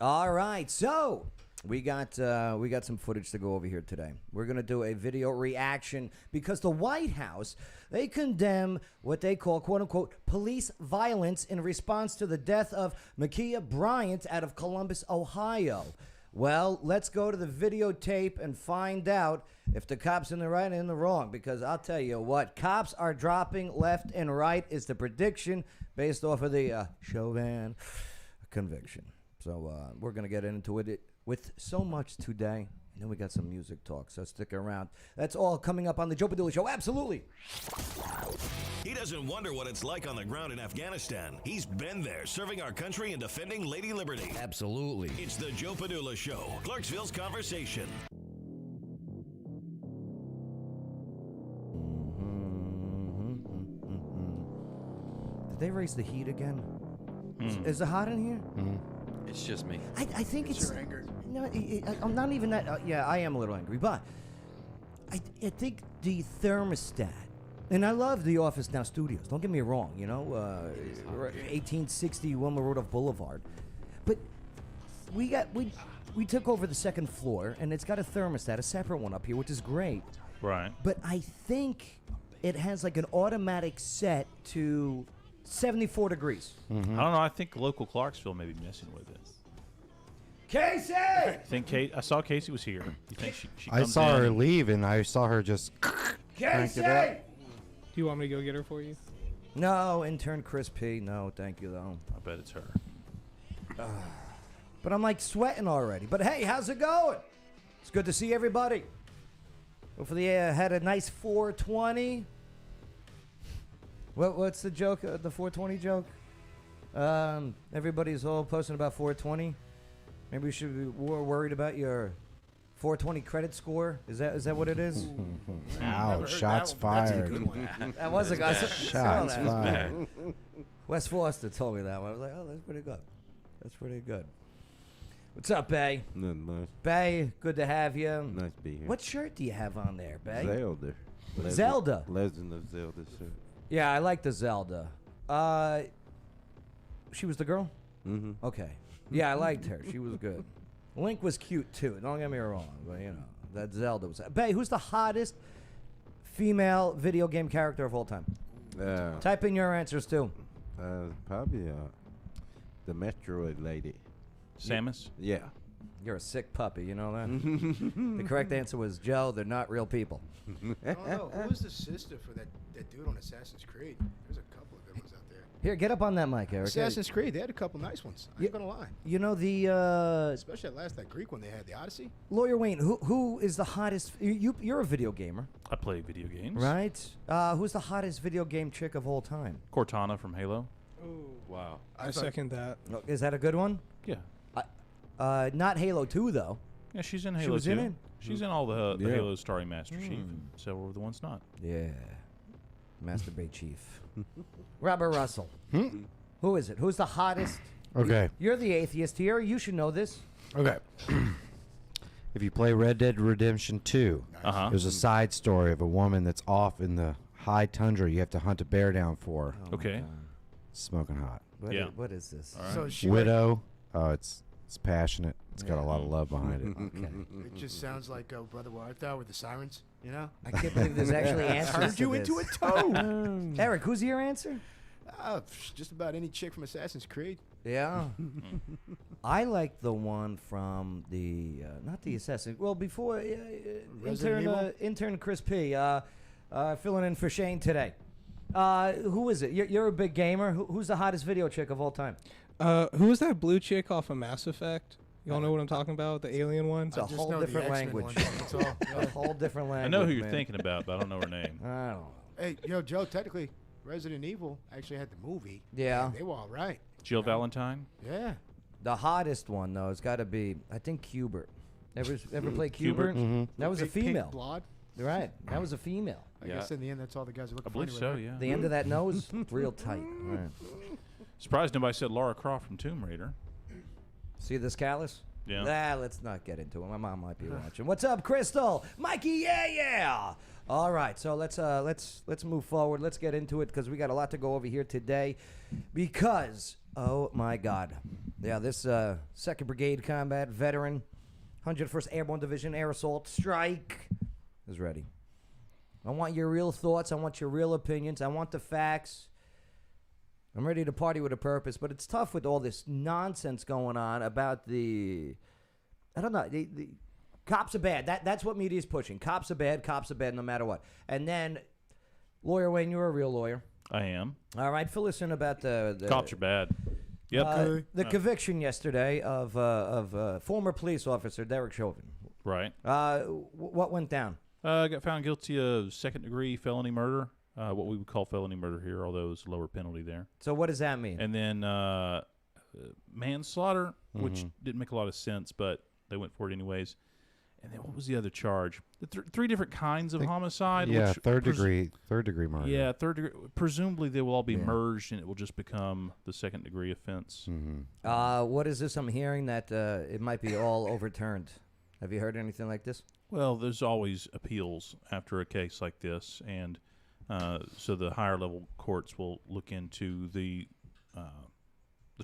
All right, so we got some footage to go over here today. We're going to do a video reaction because the White House, they condemn what they call, quote-unquote, police violence in response to the death of Ma'Khia Bryant out of Columbus, Ohio. Well, let's go to the videotape and find out if the cops in the right and in the wrong, because I'll tell you what, cops are dropping left and right is the prediction based off of the Chauvin conviction. So we're going to get into it with so much today. And then we got some music talk, so stick around. That's all coming up on the Joe Padula Show. Absolutely. He doesn't wonder what it's like on the ground in Afghanistan. He's been there, serving our country and defending Lady Liberty. Absolutely. It's the Joe Padula Show, Clarksville's conversation. Did they raise the heat again? Is it hot in here? It's just me. I think it's your anger. No, I'm not even that. Yeah, I am a little angry, but I think the thermostat. And I love the Office Now Studios. Don't get me wrong. You know, 1860 Wilma Rudolph Boulevard, but we took over the second floor, and it's got a thermostat, a separate one up here, which is great. Right. But I think it has like an automatic set to 74 degrees. I don't know. I think local Clarksville may be messing with it. Casey! I saw Casey was here. You think she I comes saw in her and- leave, and I saw her just crank Casey! it up. Do you want me to go get her for you? No, intern Chris P. No, thank you, though. I bet it's her. But I'm like sweating already. But hey, how's it going? It's good to see everybody. Hopefully you had a nice 420. What's the joke? The 420 joke? Everybody's all posting about 420. Maybe we should be more worried about your 420 credit score. Is that what it is? Ow, shots fired. That was a guy. Shots fired. Wes Foster told me that one. I was like, oh, that's pretty good. That's pretty good. What's up, Bay? Nothing much. Bay, good to have you. Nice to be here. What shirt do you have on there, Bay? Zelda. Zelda. Legend of Zelda shirt. Yeah, I like the Zelda. She was the girl? Mm-hmm. Okay. Yeah, I liked her. She was good. Link was cute, too. Don't get me wrong. But, you know, that Zelda was... Bay, who's the hottest female video game character of all time? Type in your answers, too. Probably the Metroid lady. Samus? Yeah. You're a sick puppy, you know that? The correct answer was Joe. They're not real people. I don't know. Who was the sister for that dude on Assassin's Creed? There's a couple of good ones out there. Here, get up on that mic, Eric. Assassin's Creed, they had a couple nice ones. I ain't gonna lie. You know the... Especially that Greek one they had, the Odyssey. Lawyer Wayne, who is the hottest... You're a video gamer, I play video games. right? Who's the hottest video game chick of all time? Cortana from Halo. Ooh. Wow. I second that. Is that a good one? Yeah. Not Halo 2, though. Yeah, she's in Halo was too. in it? She's in all the Yeah. Halo starring Master Chief. Several of the ones not. Yeah. Masturbate Chief. Robert Russell. Who is it? Who's the hottest? Okay. You're the atheist here. You should know this. Okay. If you play Red Dead Redemption 2, there's a side story of a woman that's off in the high tundra you have to hunt a bear down for. Okay. Smoking hot. What is this? All right. So she Widow. Oh, it's passionate. It's got a lot of love behind it. Okay. it just sounds like Brother Warthog with the sirens, you know? I can't believe there's actually answers Turned to you this. into a toad. Eric, who's your answer? Just about any chick from Assassin's Creed. Yeah. I the one from the, not the Assassin. Well, before, intern Chris P. Filling in for Shane today. Who is it? You're a big gamer. Who's the hottest video chick of all time? Who was that blue chick off of Mass Effect? Y'all know what I'm talking about? The alien one? It's a just whole know the different X-Men language. one, that's all. A whole different language. I know who you're man. thinking about, but I don't know her name. I don't know. Hey, Joe, technically, Resident Evil actually had the movie. Yeah. And they were all right. Jill Valentine? Yeah. The hottest one, though, has got to be, I think, Cubert. Ever play Cubert? Cubert? That was a Big pink female. blonde. Right. That was a female. I guess in the end, that's all the guys are I looking for. believe anyway, so, right? yeah. The end of that nose, real tight. Right. Surprised nobody said Lara Croft from Tomb Raider. See this callus? Yeah. Let's not get into it. My mom might be watching. What's up, Crystal? Mikey, yeah. All right, so let's move forward. Let's get into it because we got a lot to go over here today. Because Oh my God. Yeah, this 2nd Brigade combat veteran, 101st Airborne Division Air Assault Strike is ready. I want your real thoughts. I want your real opinions. I want the facts. I'm ready to party with a purpose, but it's tough with all this nonsense going on about the, I don't know, the cops are bad. That's what media is pushing. Cops are bad no matter what. And then, Lawyer Wayne, you're a real lawyer. I am. All right, fill us in about the Cops are bad. Yep. the conviction yesterday of former police officer Derek Chauvin. Right. What went down? Got found guilty of 2nd-degree felony murder. What we would call felony murder here, although it's a lower penalty there. So what does that mean? And then manslaughter, which didn't make a lot of sense, but they went for it anyways. And then what was the other charge? The three different kinds of homicide. Yeah, which third degree murder. Yeah, third degree. Presumably they will all be merged, and it will just become the 2nd-degree offense. What is this? I'm hearing that it might be all overturned. Have you heard anything like this? Well, there's always appeals after a case like this, and so the higher level courts will look into the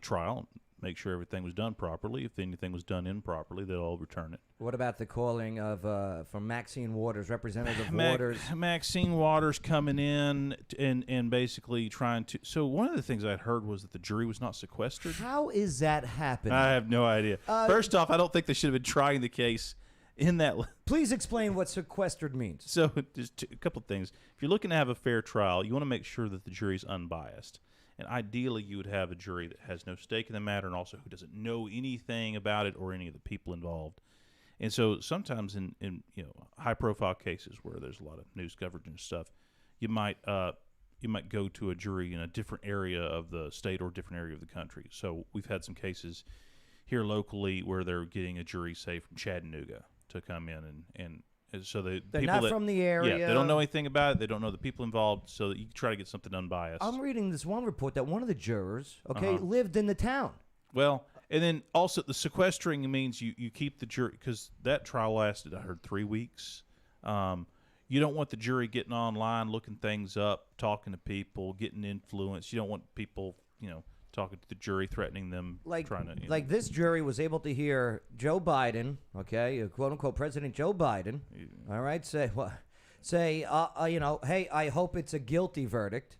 trial, make sure everything was done properly. If anything was done improperly, they'll overturn it. What about the calling of from Maxine Waters, Representative Waters? Maxine Waters coming in and basically trying to. So one of the things I'd heard was that the jury was not sequestered. How is that happening? I have no idea. First off, I don't think they should have been trying the case in that. Please explain what sequestered means. So just a couple of things. If you're looking to have a fair trial, you want to make sure that the jury's unbiased. And ideally, you would have a jury that has no stake in the matter and also who doesn't know anything about it or any of the people involved. And so sometimes in high-profile cases where there's a lot of news coverage and stuff, you might go to a jury in a different area of the state or a different area of the country. So we've had some cases here locally where they're getting a jury, say, from Chattanooga to come in and so they're not from the area. Yeah, they don't know anything about it. They don't know the people involved, so that you try to get something unbiased. I'm reading this one report that one of the jurors, lived in the town. Well, and then also the sequestering means you keep the jury, because that trial lasted, I heard, 3 weeks. You don't want the jury getting online, looking things up, talking to people, getting influence. You don't want people, talking to the jury, threatening them, trying to. Like this jury was able to hear Joe Biden, quote unquote President Joe Biden, all right, say, hey, I hope it's a guilty verdict.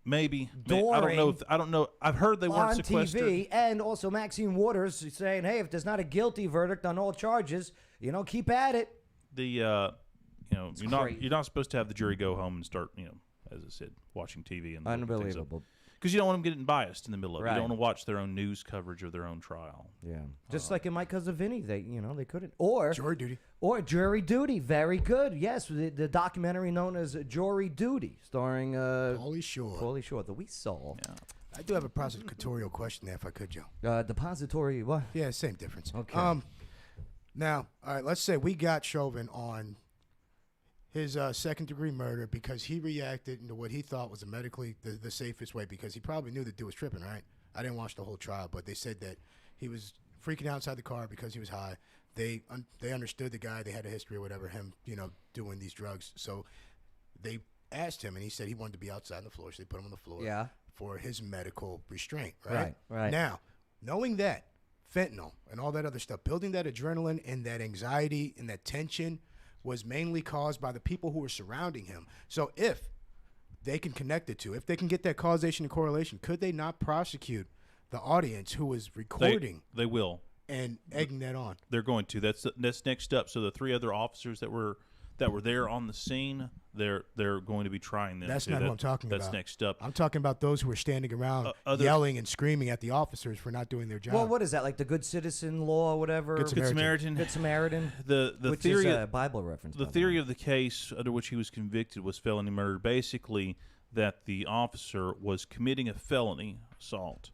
Maybe. I don't know. I've heard they weren't sequestered. On TV, and also Maxine Waters saying, hey, if there's not a guilty verdict on all charges, keep at it. You're not supposed to have the jury go home and start, as I said, watching TV and unbelievable. Because you don't want them getting biased in the middle of it. Right. You don't want to watch their own news coverage of their own trial. Yeah, just like in My Cousin Vinny, they couldn't. Or Jury Duty. Or Jury Duty, very good. Yes, the documentary known as Jury Duty, starring Pauly Shore. The We Saw. Yeah. I do have a prosecutorial question there, if I could, Joe. Depository, what? Yeah, same difference. Okay. Now, all right, let's say we got Chauvin on his 2nd-degree murder because he reacted into what he thought was medically the safest way, because he probably knew the dude was tripping, right? I didn't watch the whole trial, but they said that he was freaking out outside the car because he was high. They understood the guy. They had a history or whatever, him, doing these drugs. So they asked him, and he said he wanted to be outside on the floor, so they put him on the floor for his medical restraint, right? Right. Now, knowing that, fentanyl and all that other stuff, building that adrenaline and that anxiety and that tension was mainly caused by the people who were surrounding him. So if they can connect it to, if they can get that causation and correlation, could they not prosecute the audience who was recording? They will. And egging that on. They're going to. That's next up. So the 3 other officers that were there on the scene, they're going to be trying them. That's not what I'm talking about. That's next up. I'm talking about those who were standing around yelling and screaming at the officers for not doing their job. Well, what is that, like the Good Citizen law or whatever? Good Samaritan. Good Samaritan. The which theory is a Bible reference. The theory of the case under which he was convicted was felony murder. Basically, that the officer was committing a felony assault,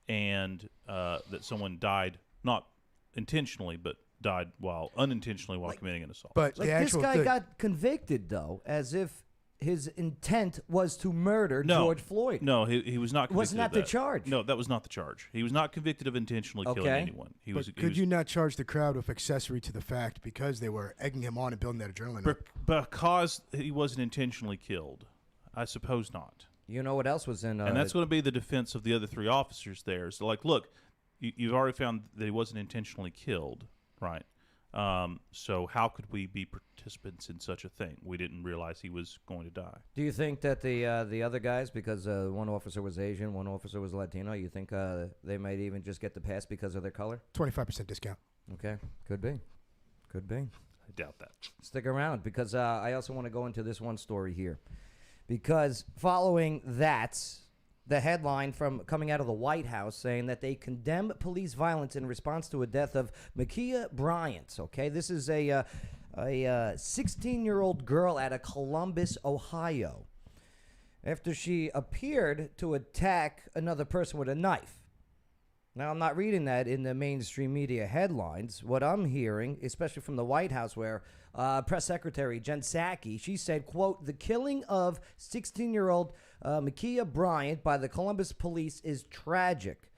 and that someone died, not intentionally, but died unintentionally while committing an assault. But this guy got convicted, though, as if his intent was to murder George Floyd. No, he was not convicted. Wasn't that the charge? No, that was not the charge. He was not convicted of intentionally killing anyone. Could you not charge the crowd with accessory to the fact because they were egging him on and building that adrenaline up? Because he wasn't intentionally killed. I suppose not. You know what else was in? And that's going to be the defense of the other 3 officers there. So, like, look, you've already found that he wasn't intentionally killed, right? So how could we be participants in such a thing? We didn't realize he was going to die. Do you think that the other guys, because one officer was Asian, one officer was Latino, you think they might even just get the pass because of their color? 25% discount. Okay, could be. Could be. I doubt that. Stick around, because I also want to go into this one story here. Because following that, the headline from coming out of the White House saying that they condemn police violence in response to a death of Ma'Khia Bryant. Okay, this is a 16-year-old girl out of Columbus, Ohio, after she appeared to attack another person with a knife. Now, I'm not reading that in the mainstream media headlines. What I'm hearing, especially from the White House, where Press Secretary Jen Psaki, she said, quote, the killing of 16-year-old Ma'Khia Bryant by the Columbus police is tragic.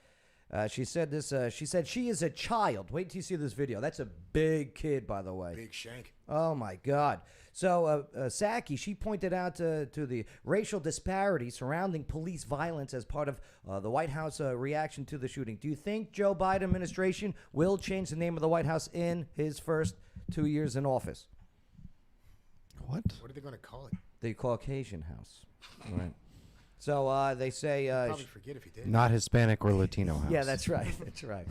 She said this. She said she is a child. Wait till you see this video. That's a big kid, by the way. Big shank. Oh, my God. So Psaki, she pointed out to the racial disparity surrounding police violence as part of the White House reaction to the shooting. Do you think Joe Biden administration will change the name of the White House in his first 2 years in office? What? What are they going to call it? The Caucasian House. Right. So they say... probably forget if he did. Not Hispanic or Latino house. Yeah, that's right. That's right.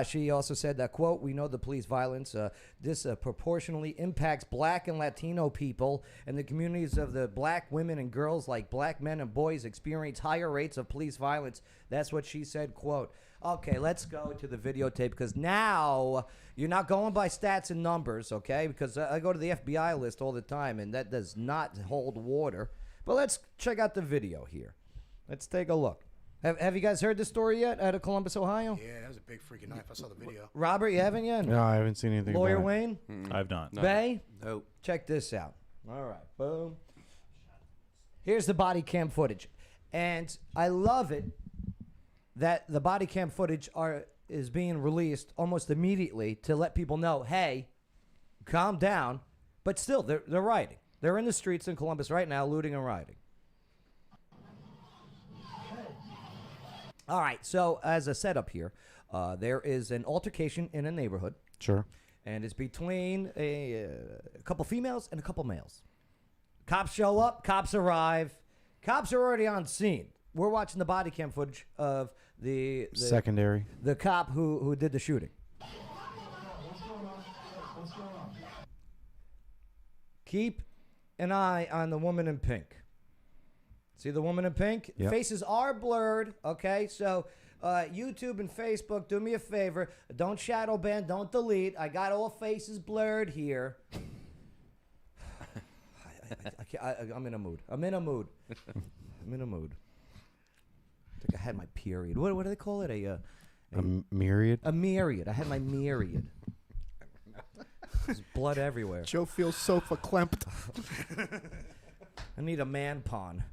She also said that, quote, we know the police violence disproportionately impacts black and Latino people, and the communities of the black women and girls, like black men and boys, experience higher rates of police violence. That's what she said, quote. Okay, let's go to the videotape, because now you're not going by stats and numbers, okay? Because I go to the FBI list all the time, and that does not hold water. But let's check out the video here. Let's take a look. Have you guys heard this story yet out of Columbus, Ohio? Yeah, that was a big freaking knife. I saw the video. Robert, you haven't yet? No, I haven't seen anything Lawyer about it. Wayne? I've not. Bay? Nope. Check this out. All right, boom. Here's the body cam footage. And I love it that the body cam footage is being released almost immediately to let people know, hey, calm down. But still, they're rioting. They're in the streets in Columbus right now, looting and rioting. All right, so as a setup here, there is an altercation in a neighborhood. Sure. And it's between a couple females and a couple males. Cops show up, cops arrive. Cops are already on scene. We're watching the body cam footage of the Secondary. the cop who did the shooting. Keep an eye on the woman in pink. See the woman in pink? Yep. Faces are blurred, okay? So YouTube and Facebook, do me a favor. Don't shadow ban, don't delete. I got all faces blurred here. I'm in a mood. I'm in a mood. I'm in a mood. I think I had my period. What do they call it? A myriad? A myriad. I had my myriad. There's blood everywhere. Joe feels so verklempt. I need a man pawn.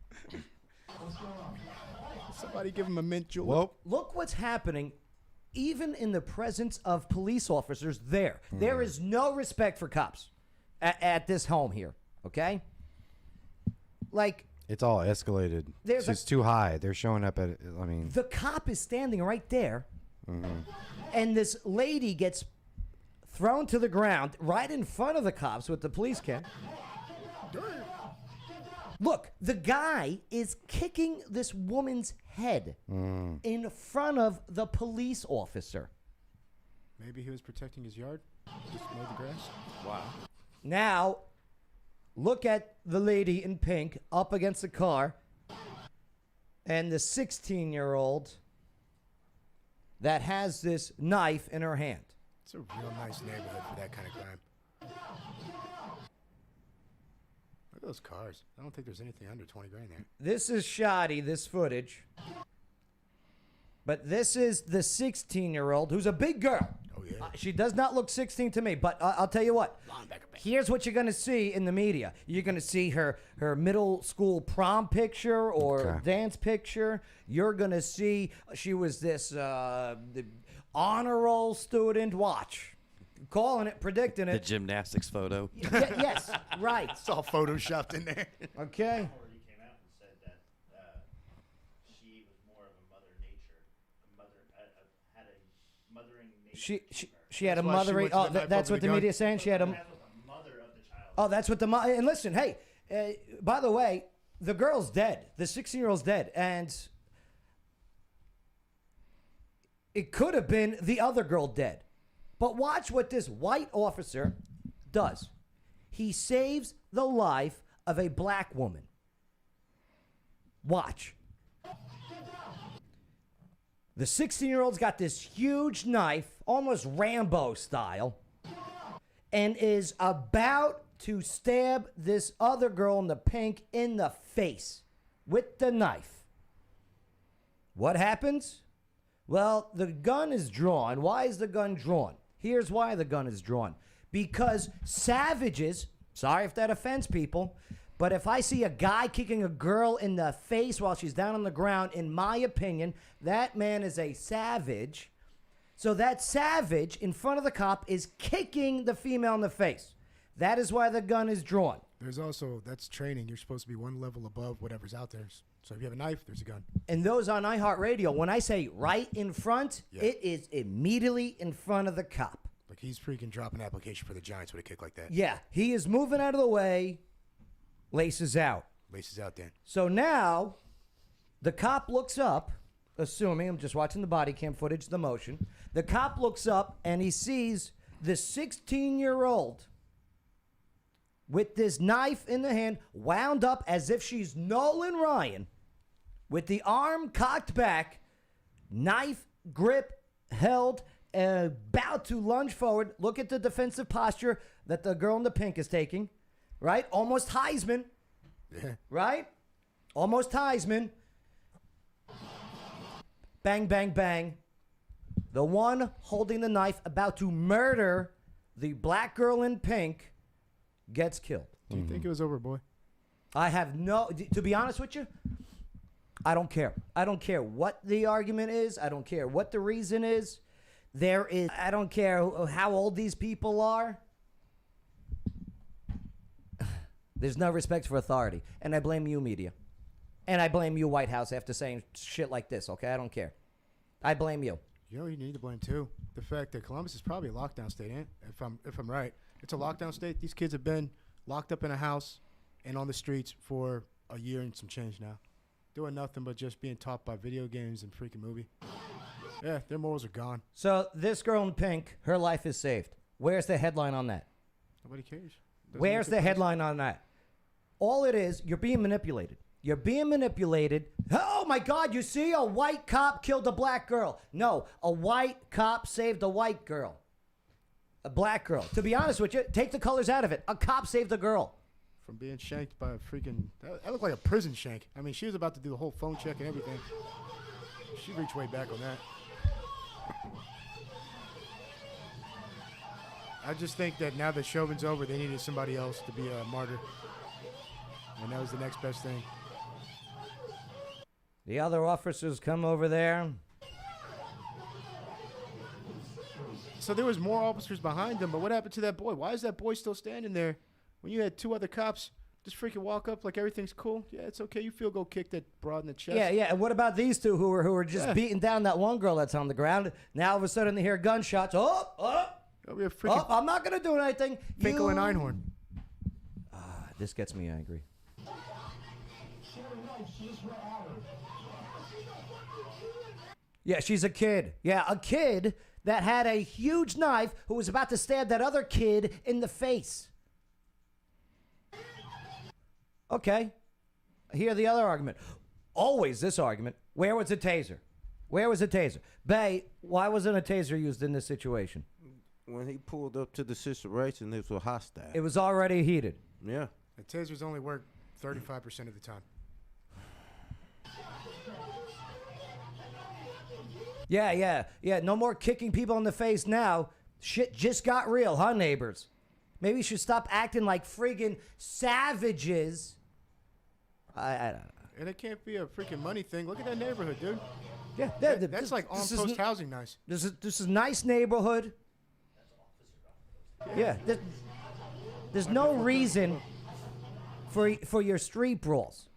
Somebody give him a mint julep. Well, Look what's happening even in the presence of police officers there. There is no respect for cops at this home here, okay? Like, it's all escalated. There's It's too high. They're showing up at, I mean, the cop is standing right there, and this lady gets thrown to the ground right in front of the cops with the police cam. Look, the guy is kicking this woman's head in front of the police officer. Maybe he was protecting his yard. Just mowed the grass. Wow. Now, look at the lady in pink up against the car and the 16-year-old that has this knife in her hand. It's a real nice neighborhood for that kind of crime. Look at those cars. I don't think there's anything under 20 grand there. This is shoddy, this footage. But this is the 16-year-old who's a big girl. Oh, yeah. She does not look 16 to me, but I'll tell you what. Here's what you're going to see in the media. You're going to see her middle school prom picture or dance picture. You're going to see she was this the honor roll student. Watch. Calling it, predicting The it. gymnastics photo. Yes, right. It's all photoshopped in there. Okay. He came out and said that She had a That's why she mothering. went to Oh, the knife that's over what the the gun? media is saying. She had a. Oh, that's what the mother. And listen, hey, by the way, the girl's dead. The 16-year-old's dead, and it could have been the other girl dead. But watch what this white officer does. He saves the life of a black woman. Watch. The 16-year-old's got this huge knife, almost Rambo style, and is about to stab this other girl in the pink in the face with the knife. What happens? Well, the gun is drawn. Why is the gun drawn? Here's why the gun is drawn. Because savages, sorry if that offends people, but if I see a guy kicking a girl in the face while she's down on the ground, in my opinion, that man is a savage. So that savage in front of the cop is kicking the female in the face. That is why the gun is drawn. There's also, that's training. You're supposed to be one level above whatever's out there. So if you have a knife, there's a gun. And those on iHeartRadio, when I say right in front, it is immediately in front of the cop. Like he's freaking dropping an application for the Giants with a kick like that. Yeah, he is moving out of the way, laces out. Laces out, Dan. So now the cop looks up, assuming, I'm just watching the body cam footage, the motion. The cop looks up and he sees the 16-year-old with this knife in the hand, wound up as if she's Nolan Ryan, with the arm cocked back, knife grip held, about to lunge forward. Look at the defensive posture that the girl in the pink is taking, right? Almost Heisman, right? Almost Heisman. Bang, bang, bang. The one holding the knife about to murder the black girl in pink gets killed. Do you think it was over, boy? I have no, to be honest with you, I don't care. I don't care what the argument is. I don't care what the reason is. I don't care how old these people are. There's no respect for authority. And I blame you, media. And I blame you, White House, after saying shit like this, okay? I don't care. I blame you. You know, you need to blame too the fact that Columbus is probably a lockdown state, ain't it? If I'm right, it's a lockdown state. These kids have been locked up in a house and on the streets for a year and some change now, doing nothing but just being taught by video games and freaking movie. Yeah, their morals are gone. So this girl in pink, her life is saved. Where's the headline on that? Nobody cares. Doesn't Where's make the a place. headline on that? All it is, you're being manipulated. You're being manipulated. Oh my God, you see, a white cop killed a black girl. No, a white cop saved a white girl. A black girl. To be honest with you, take the colors out of it. A cop saved a girl. From being shanked by a freaking... That looked like a prison shank. I mean, she was about to do the whole phone check and everything. She reached way back on that. I just think that now that Chauvin's over, they needed somebody else to be a martyr. And that was the next best thing. The other officers come over there. So there was more officers behind them, but what happened to that boy? Why is that boy still standing there when you had two other cops just freaking walk up like everything's cool? Yeah, it's okay. You feel go kick that broad in the chest. Yeah, yeah. And what about these two who were just beating down that one girl that's on the ground? Now all of a sudden they hear gunshots. Oh, We have freaking I'm not going to do anything. Finkel and Einhorn. This gets me angry. Yeah, she's a kid. Yeah, a kid that had a huge knife who was about to stab that other kid in the face. Okay. Hear the other argument. Always this argument. Where was the taser? Where was the taser? Bay, why wasn't a taser used in this situation? When he pulled up to the situation, it was hostile. It was already heated. Yeah. The tasers only work 35% of the time. Yeah. No more kicking people in the face now. Shit just got real, huh, neighbors? Maybe you should stop acting like friggin' savages. I don't know. And it can't be a freaking money thing. Look at that neighborhood, dude. Yeah, That's like on-post housing nice. This is nice neighborhood. Yeah, there's no reason for your street brawls.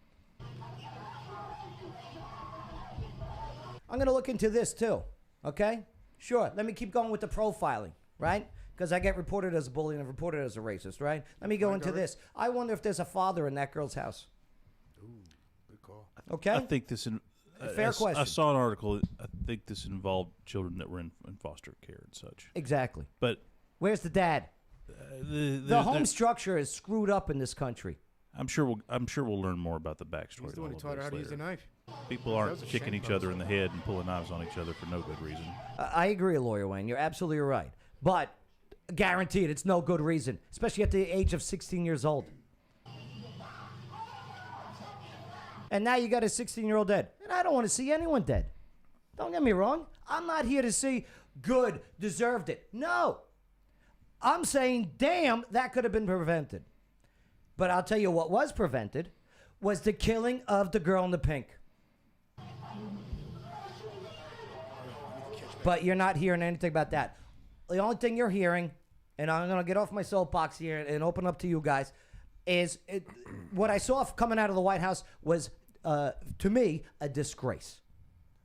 I'm gonna look into this too. Okay, Sure. Let me keep going with the profiling, right? Because I get reported as a bully and reported as a racist, right? Let me go into this. I wonder if there's a father in that girl's house. Ooh, good call. Okay? I think this. Fair question. I saw an article. I think this involved children that were in foster care and such. Exactly. But where's the dad? The home structure is screwed up in this country. I'm sure we'll learn more about the backstory. He's the one who all taught her how to use the later. knife. People aren't kicking each other in the head and pulling knives on each other for no good reason. I agree, Lawyer Wayne. You're absolutely right. But guaranteed, it's no good reason, especially at the age of 16 years old. And now you got a 16-year-old dead. And I don't want to see anyone dead. Don't get me wrong. I'm not here to see good, deserved it. No. I'm saying, damn, that could have been prevented. But I'll tell you what was prevented was the killing of the girl in the pink. But you're not hearing anything about that. The only thing you're hearing, and I'm going to get off my soapbox here and open up to you guys, is what I saw coming out of the White House was, to me, a disgrace.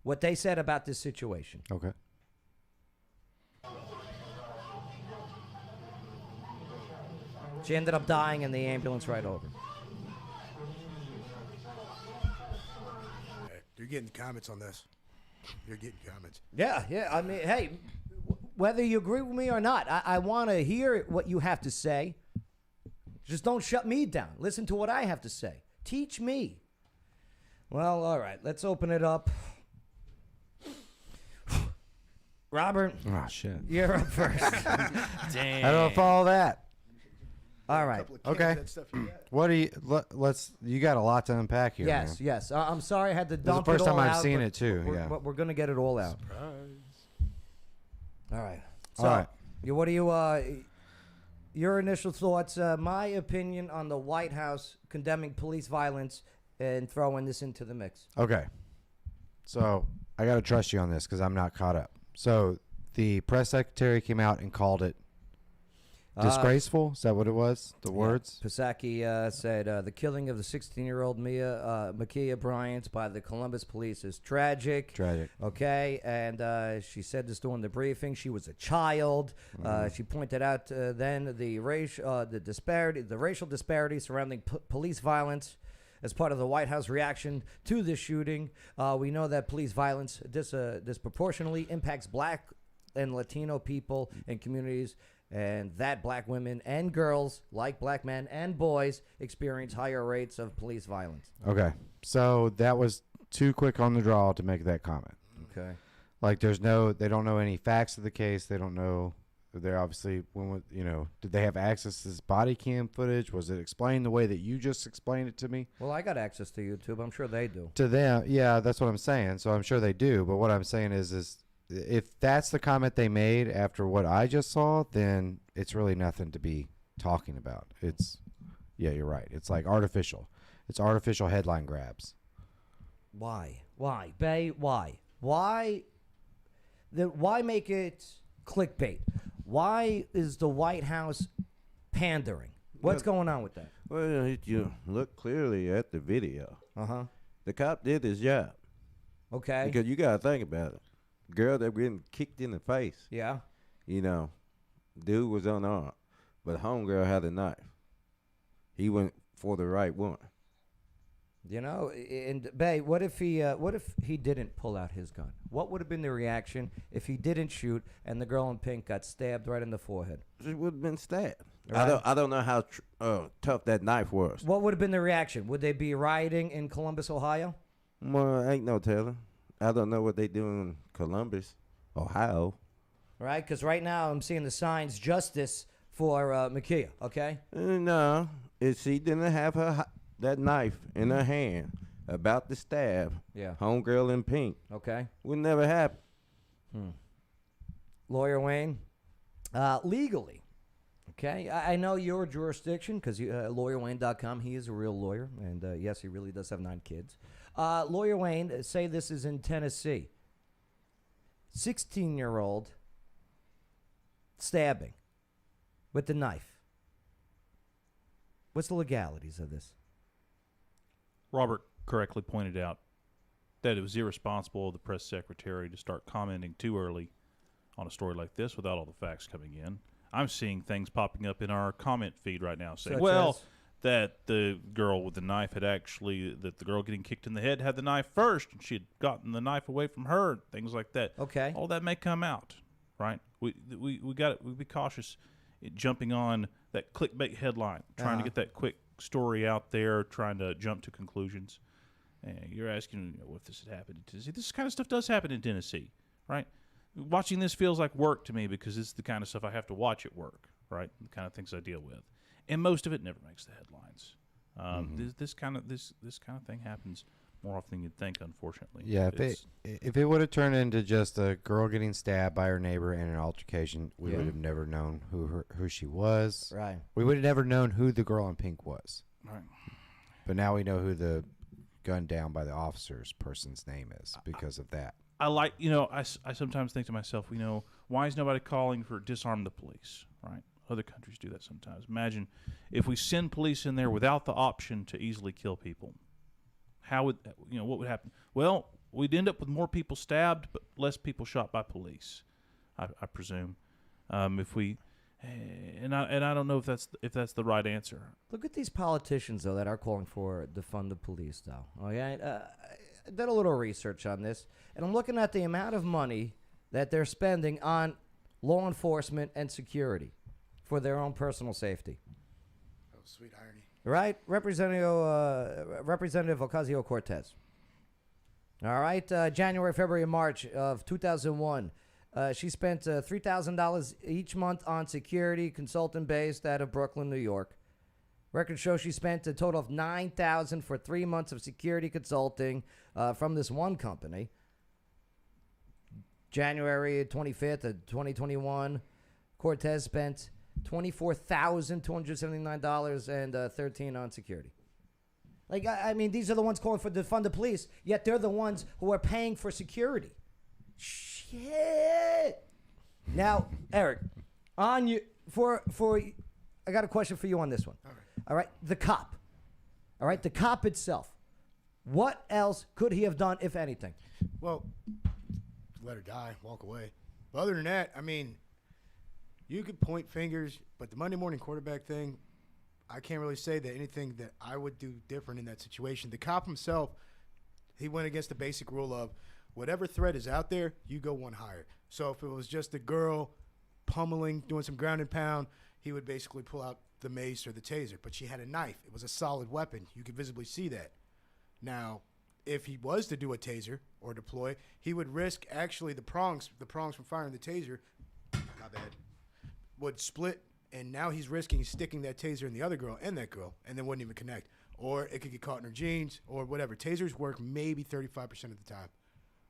What they said about this situation. Okay. She ended up dying in the ambulance right over. Hey, you're getting comments on this. You're getting comments. Yeah. I mean, hey, whether you agree with me or not, I want to hear what you have to say. Just don't shut me down. Listen to what I have to say. Teach me. Well, all right. Let's open it up. Robert. Oh, shit. You're up first. Damn. I don't follow that. All right. Okay. What do you? Let's. You got a lot to unpack here. Yes, man. yes. I'm sorry I had to This is dump the first it all time I've out, seen but it too. Yeah. But we're gonna get it all out. All right. So, All right. what do you? Your initial thoughts? My opinion on the White House condemning police violence and throwing this into the mix. Okay. So I got to trust you on this because I'm not caught up. So the press secretary came out and called it disgraceful. Is that what it was? The words? Psaki said the killing of the 16-year-old Ma'Khia Bryant by the Columbus police is tragic. Tragic. Okay, and she said this during the briefing. She was a child. She pointed out then the racial disparity surrounding police violence. As part of the White House reaction to this shooting, we know that police violence disproportionately impacts Black and Latino people and communities, and that Black women and girls, like Black men and boys, experience higher rates of police violence. Okay. So that was too quick on the draw to make that comment. Okay. Like they don't know any facts of the case. They don't know. They're obviously, did they have access to this body cam footage? Was it explained the way that you just explained it to me? Well, I got access to YouTube. I'm sure they do. To them, yeah, that's what I'm saying. So I'm sure they do. But what I'm saying is if that's the comment they made after what I just saw, then it's really nothing to be talking about. Yeah, you're right. It's like artificial. It's artificial headline grabs. Why? Bay, why? Why make it clickbait? Why is the White House pandering? What's going on with that? Well, if you look clearly at the video, the cop did his job. Okay. Because you got to think about it. Girl that getting kicked in the face, Yeah. Dude was unarmed, but homegirl had a knife. He went for the right one. And Bay, what if he didn't pull out his gun? What would have been the reaction if he didn't shoot and the girl in pink got stabbed right in the forehead? She would have been stabbed. Right. I don't know how tough that knife was. What would have been the reaction? Would they be rioting in Columbus, Ohio? Well, ain't no telling. I don't know what they do in Columbus, Ohio. Right, because right now I'm seeing the signs justice for Ma'Khia. Okay. No, if she didn't have that knife in her hand about to stab, Yeah. homegirl in pink, Okay. would never happen. Lawyer Wayne, legally, okay, I know your jurisdiction because LawyerWayne.com, he is a real lawyer, and yes, he really does have 9 kids. Lawyer Wayne, say this is in Tennessee. 16-year-old stabbing with the knife. What's the legalities of this? Robert correctly pointed out that it was irresponsible of the press secretary to start commenting too early on a story like this without all the facts coming in. I'm seeing things popping up in our comment feed right now saying, that the girl with the knife that the girl getting kicked in the head had the knife first, and she had gotten the knife away from her, things like that. Okay. All that may come out, right? We be cautious jumping on that clickbait headline, trying to get that quick story out there, trying to jump to conclusions. And you're asking, what if this had happened in Tennessee? This kind of stuff does happen in Tennessee, right? Watching this feels like work to me because it's the kind of stuff I have to watch at work, right? The kind of things I deal with, and most of it never makes the headlines. This kind of thing happens more often than you'd think, unfortunately. Yeah, if it would have turned into just a girl getting stabbed by her neighbor in an altercation, we would have never known who she was. Right. We would have never known who the girl in pink was. Right. But now we know who the gunned down by the officer's person's name is because of that. I sometimes think to myself, why is nobody calling for disarm the police, right? Other countries do that sometimes. Imagine if we send police in there without the option to easily kill people. What would happen? Well, we'd end up with more people stabbed, but less people shot by police, I presume. If we, and I don't know if that's the right answer. Look at these politicians, though, that are calling for defund the police, though. Okay, I did a little research on this, and I'm looking at the amount of money that they're spending on law enforcement and security for their own personal safety. Oh, sweet irony. Right? Representative Ocasio-Cortez. All right, January, February, and March of 2001. She spent $3,000 each month on security, consultant based out of Brooklyn, New York. Records show she spent a total of $9,000 for 3 months of security consulting from this one company. January 25th of 2021, Cortez spent $24,279 and $13 on security. Like, I mean, these are the ones calling for defund the police, yet they're the ones who are paying for security. Shit. Now, Eric, on you for I got a question for you on this one. All right, the cop. All right, the cop itself. What else could he have done, if anything? Well, let her die, walk away. But other than that, I mean, you could point fingers, but the Monday morning quarterback thing, I can't really say that anything that I would do different in that situation. The cop himself, he went against the basic rule of whatever threat is out there, you go one higher. So if it was just a girl pummeling, doing some ground and pound, he would basically pull out the mace or the taser. But she had a knife. It was a solid weapon. You could visibly see that. Now, if he was to do a taser or deploy, he would risk actually the prongs from firing the taser, my bad, would split, and now he's risking sticking that taser in the other girl and that girl, and then wouldn't even connect. Or it could get caught in her jeans or whatever. Tasers work maybe 35% of the time,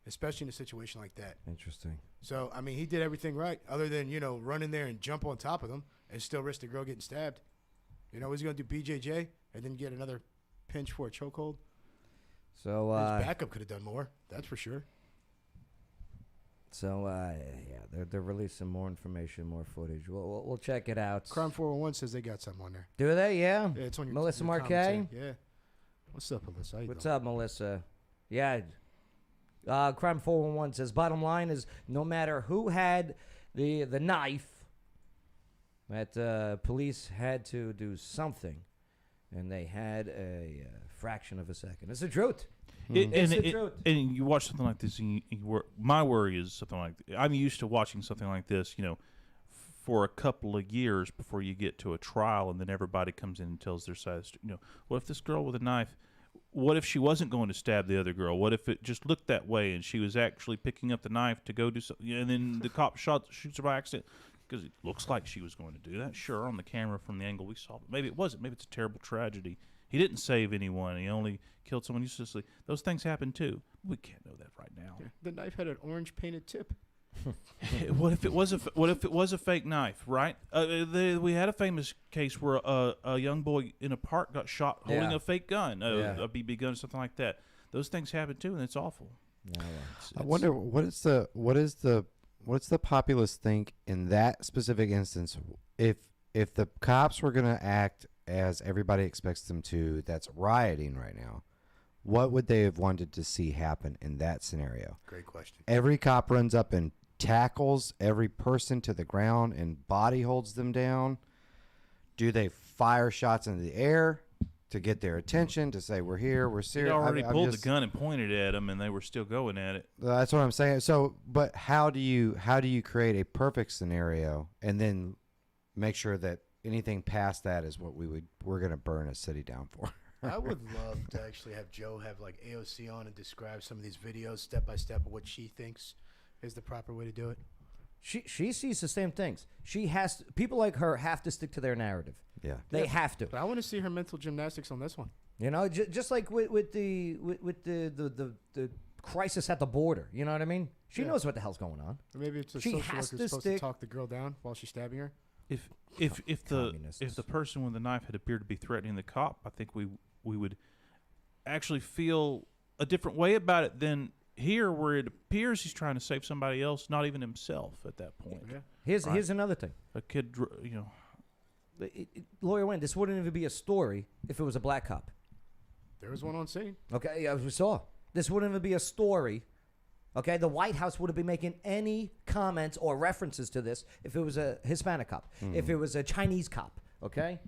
especially in a situation like that. Interesting. So, I mean, he did everything right other than, run in there and jump on top of them and still risk the girl getting stabbed. He's going to do BJJ and then get another pinch for a chokehold. So his backup could have done more. That's for sure. So they're releasing more information, more footage. We'll check it out. Crime 411 says they got something on there. Do they? Yeah. Yeah, it's on your Melissa your Marquez. commentary. Yeah. What's up, Melissa? How you What's doing? up, Melissa? Yeah. Crime 411 says bottom line is no matter who had the knife, that police had to do something, and they had a fraction of a second. It's the truth. It's the truth. And you watch something like this, and my worry is something like I'm used to watching something like this, for a couple of years before you get to a trial, and then everybody comes in and tells their side. What if this girl with a knife? What if she wasn't going to stab the other girl? What if it just looked that way, and she was actually picking up the knife to go do something, and then the cop shoots her by accident? Because it looks like she was going to do that. Sure, on the camera from the angle we saw. But maybe it wasn't. Maybe it's a terrible tragedy. He didn't save anyone. He only killed someone uselessly. Those things happen too. We can't know that right now. The knife had an orange painted tip. What if it was a fake knife? Right? We had a famous case where a young boy in a park got shot holding a fake gun, a BB gun, or something like that. Those things happen too, and it's awful. Yeah, I wonder what's the populace think in that specific instance if the cops were going to act as everybody expects them to, that's rioting right now, what would they have wanted to see happen in that scenario? Great question. Every cop runs up and tackles every person to the ground and body holds them down? Do they fire shots into the air to get their attention, to say, we're here, we're He serious? already pulled the gun and pointed at them, and they were still going at it. That's what I'm saying. So, but how do you create a perfect scenario and then make sure that anything past that is what we're going to burn a city down for? I would love to actually have Joe have like AOC on and describe some of these videos step by step of what she thinks is the proper way to do it. She sees the same things. People like her have to stick to their narrative. Yeah. They have to. But I want to see her mental gymnastics on this one. You know, just like with the crisis at the border. You know what I mean? She knows what the hell's going on. Or maybe it's a She social has worker to supposed stick- to talk the girl down while she's stabbing her. If Communists. the person with the knife had appeared to be threatening the cop, I think we would actually feel a different way about it than here, where it appears he's trying to save somebody else, not even himself at that point. Yeah. Here's another thing. A kid, you know. Lawyer Wayne, this wouldn't even be a story if it was a black cop. There was one on scene. Okay, as we saw. This wouldn't even be a story. Okay, the White House wouldn't be making any comments or references to this if it was a Hispanic cop, if it was a Chinese cop. Okay,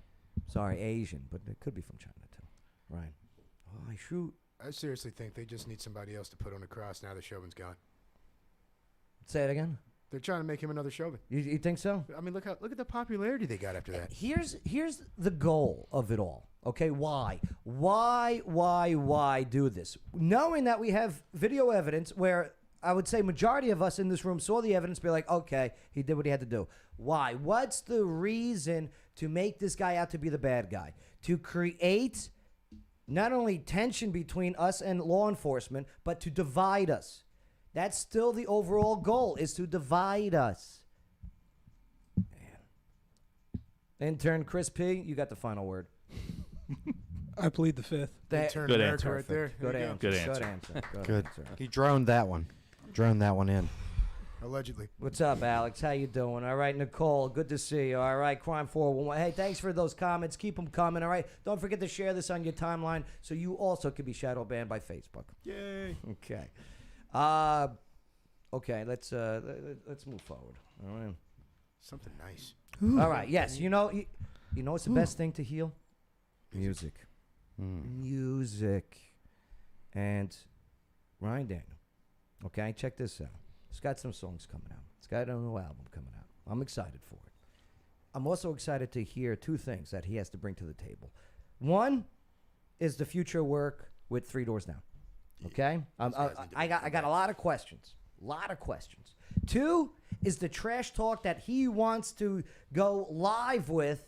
sorry, Asian, but it could be from China too. Right? Oh, I shoot. I seriously think they just need somebody else to put on the cross now that Chauvin's gone. Say it again. They're trying to make him another Chauvin. You think so? I mean, look at the popularity they got after that. Here's the goal of it all. Okay, why do this? Knowing that we have video evidence where I would say majority of us in this room saw the evidence, be like, okay, he did what he had to do. Why? What's the reason to make this guy out to be the bad guy? To create not only tension between us and law enforcement, but to divide us. That's still the overall goal, is to divide us. Man. Intern Chris P., you got the final word. I plead the fifth. Intern Good America answer. right there. Good There you answer. Good answer. Good. answer. He droned that one. Droned that one in. go. Allegedly. What's up, Alex? How you doing? All right, Nicole, good to see you. All right, Crime 411. Hey, thanks for those comments. Keep them coming, all right? Don't forget to share this on your timeline so you also can be shadow banned by Facebook. Yay. Okay. Okay, let's move forward. All right. Something nice. All right, yes. You know what's the best thing to heal? Music. Music. And Ryan Daniel. Okay, check this out. He's got some songs coming out. He's got a new album coming out. I'm excited for it. I'm also excited to hear two things that he has to bring to the table. One is the future work with 3 Doors Down. Okay? I got a lot of questions. Two is the trash talk that he wants to go live with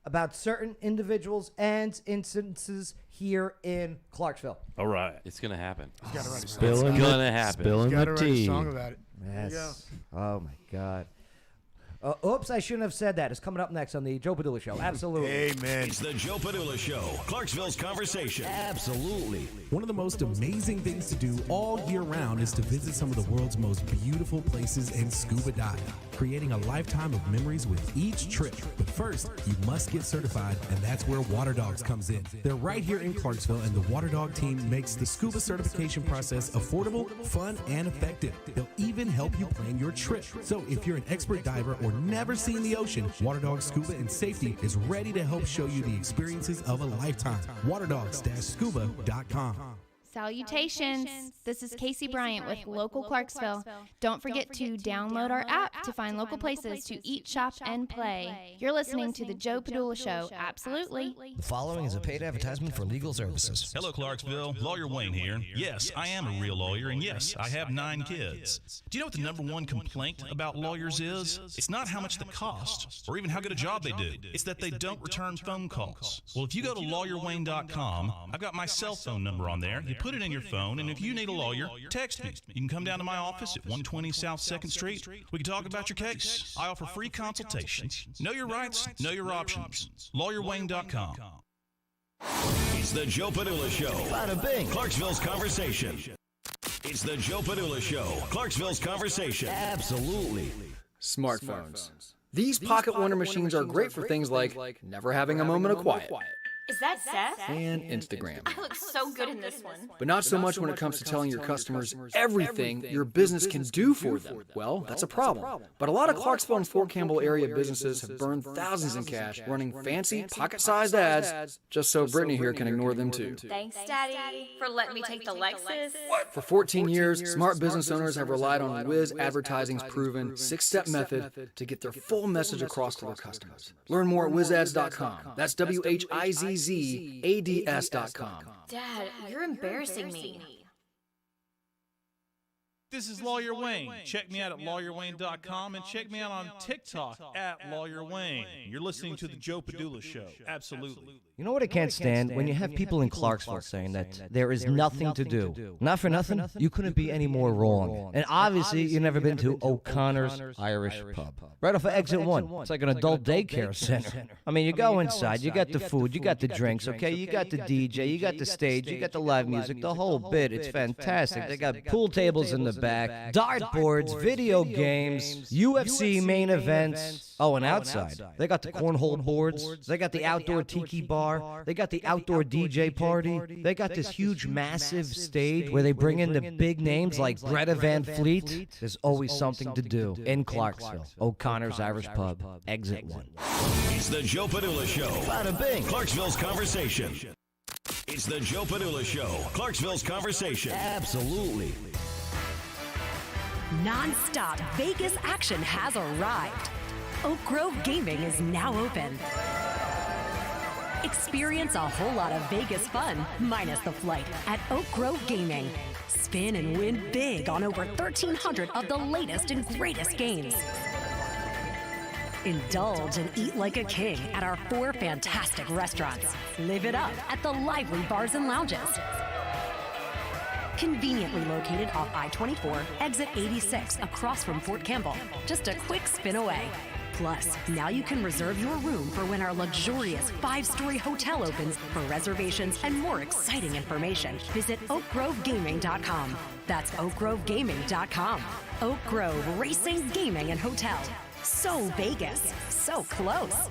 about certain individuals and instances here in Clarksville. All right. It's gonna happen. He's got to write a song. Spilling It's gonna happen. Spilling He's got to the write a tea. song about it. Yes. Oh, my God. Oops, I shouldn't have said that. It's coming up next on the Joe Padula Show. Absolutely. Amen. It's the Joe Padula Show, Clarksville's conversation. Absolutely. One of the most amazing things to do all year round is to visit some of the world's most beautiful places and scuba dive, creating a lifetime of memories with each trip. But first, you must get certified, and that's where Water Dogs comes in. They're right here in Clarksville, and the Water Dog team makes the scuba certification process affordable, fun, and effective. They'll even help you plan your trip. So if you're an expert diver or never seen the ocean, Water Dog Scuba and Safety is ready to help show you the experiences of a lifetime. waterdogs-scuba.com. Salutations! This is Casey Bryant with Local Clarksville. Don't forget to download our app to find local places to eat, shop, and play. You're listening to The Joe Padula Show. Absolutely. The following is a paid advertisement for legal services. Hello, Clarksville. Lawyer Wayne here. Yes, I am a real lawyer, and yes, I have 9 kids. Do you know what the number one complaint about lawyers is? It's not how much they cost, or even how good a job they do. It's that they don't return phone calls. Well, if you go to lawyerwayne.com, I've got my cell phone number on there. You put it in your phone, and if you need a lawyer, text me. You can come down to my office at 120 South 2nd Street. We can talk about your case. I offer free consultations. Know your rights, know your options. LawyerWayne.com. It's the Joe Padula Show. Bada bing. Clarksville's conversation. It's the Joe Padula Show. Clarksville's conversation. Absolutely. Smartphones. These pocket wonder machines are great for things like never having a moment of quiet, Is that Seth? And Instagram. I look so good in this one. But not so much when it comes to telling your customers everything your business can do for them. Well, that's a problem. But a lot of Clarksville and Fort Campbell area businesses have burned thousands in cash running fancy, pocket-sized ads just so Brittany here can ignore them too. Thanks, Daddy, for letting me take the Lexus. For 14 years, smart business owners have relied on Wiz Advertising's proven 6-step method to get their full message across to their customers. Learn more at wizads.com. That's WHIZZADS.com. Dad, you're embarrassing me. This is Lawyer Wayne. Check me out at lawyerwayne.com and check me out on TikTok at Lawyer Wayne. You're listening to the Joe Padula Show. Absolutely. You know what I can't stand? When you have people in Clarksville saying that there is nothing to do. Not for nothing, you couldn't be any more wrong. And obviously, you've never been to O'Connor's Irish Pub. Right off of Exit 1. It's like an adult daycare center. I mean, you go inside, you got the food, you got the drinks, okay? You got the DJ, you got the stage, you got the live music, the whole bit. It's fantastic. They got pool tables in the back, dartboards, video games, UFC main events. Oh, and outside, they got the cornhole boards. They got the outdoor tiki bar. They got the outdoor DJ party. They got this huge, massive stage where they bring in the big names like Greta Van Fleet. There's always something to do in Clarksville. O'Connor's Irish Pub, Exit 1. It's the Joe Padula Show. Bada bing. Clarksville's conversation. It's the Joe Padula Show. Clarksville's conversation. Absolutely. Non-stop Vegas action has arrived. Oak Grove Gaming is now open. Experience a whole lot of Vegas fun, minus the flight, at Oak Grove Gaming. Spin and win big on over 1,300 of the latest and greatest games. Indulge and eat like a king at our 4 fantastic restaurants. Live it up at the lively bars and lounges. Conveniently located off I-24, exit 86, across from Fort Campbell. Just a quick spin away. Plus, now you can reserve your room for when our luxurious 5-story hotel opens. For reservations and more exciting information, visit oakgrovegaming.com. That's oakgrovegaming.com. Oak Grove Racing, Gaming, and Hotel. So Vegas, so close.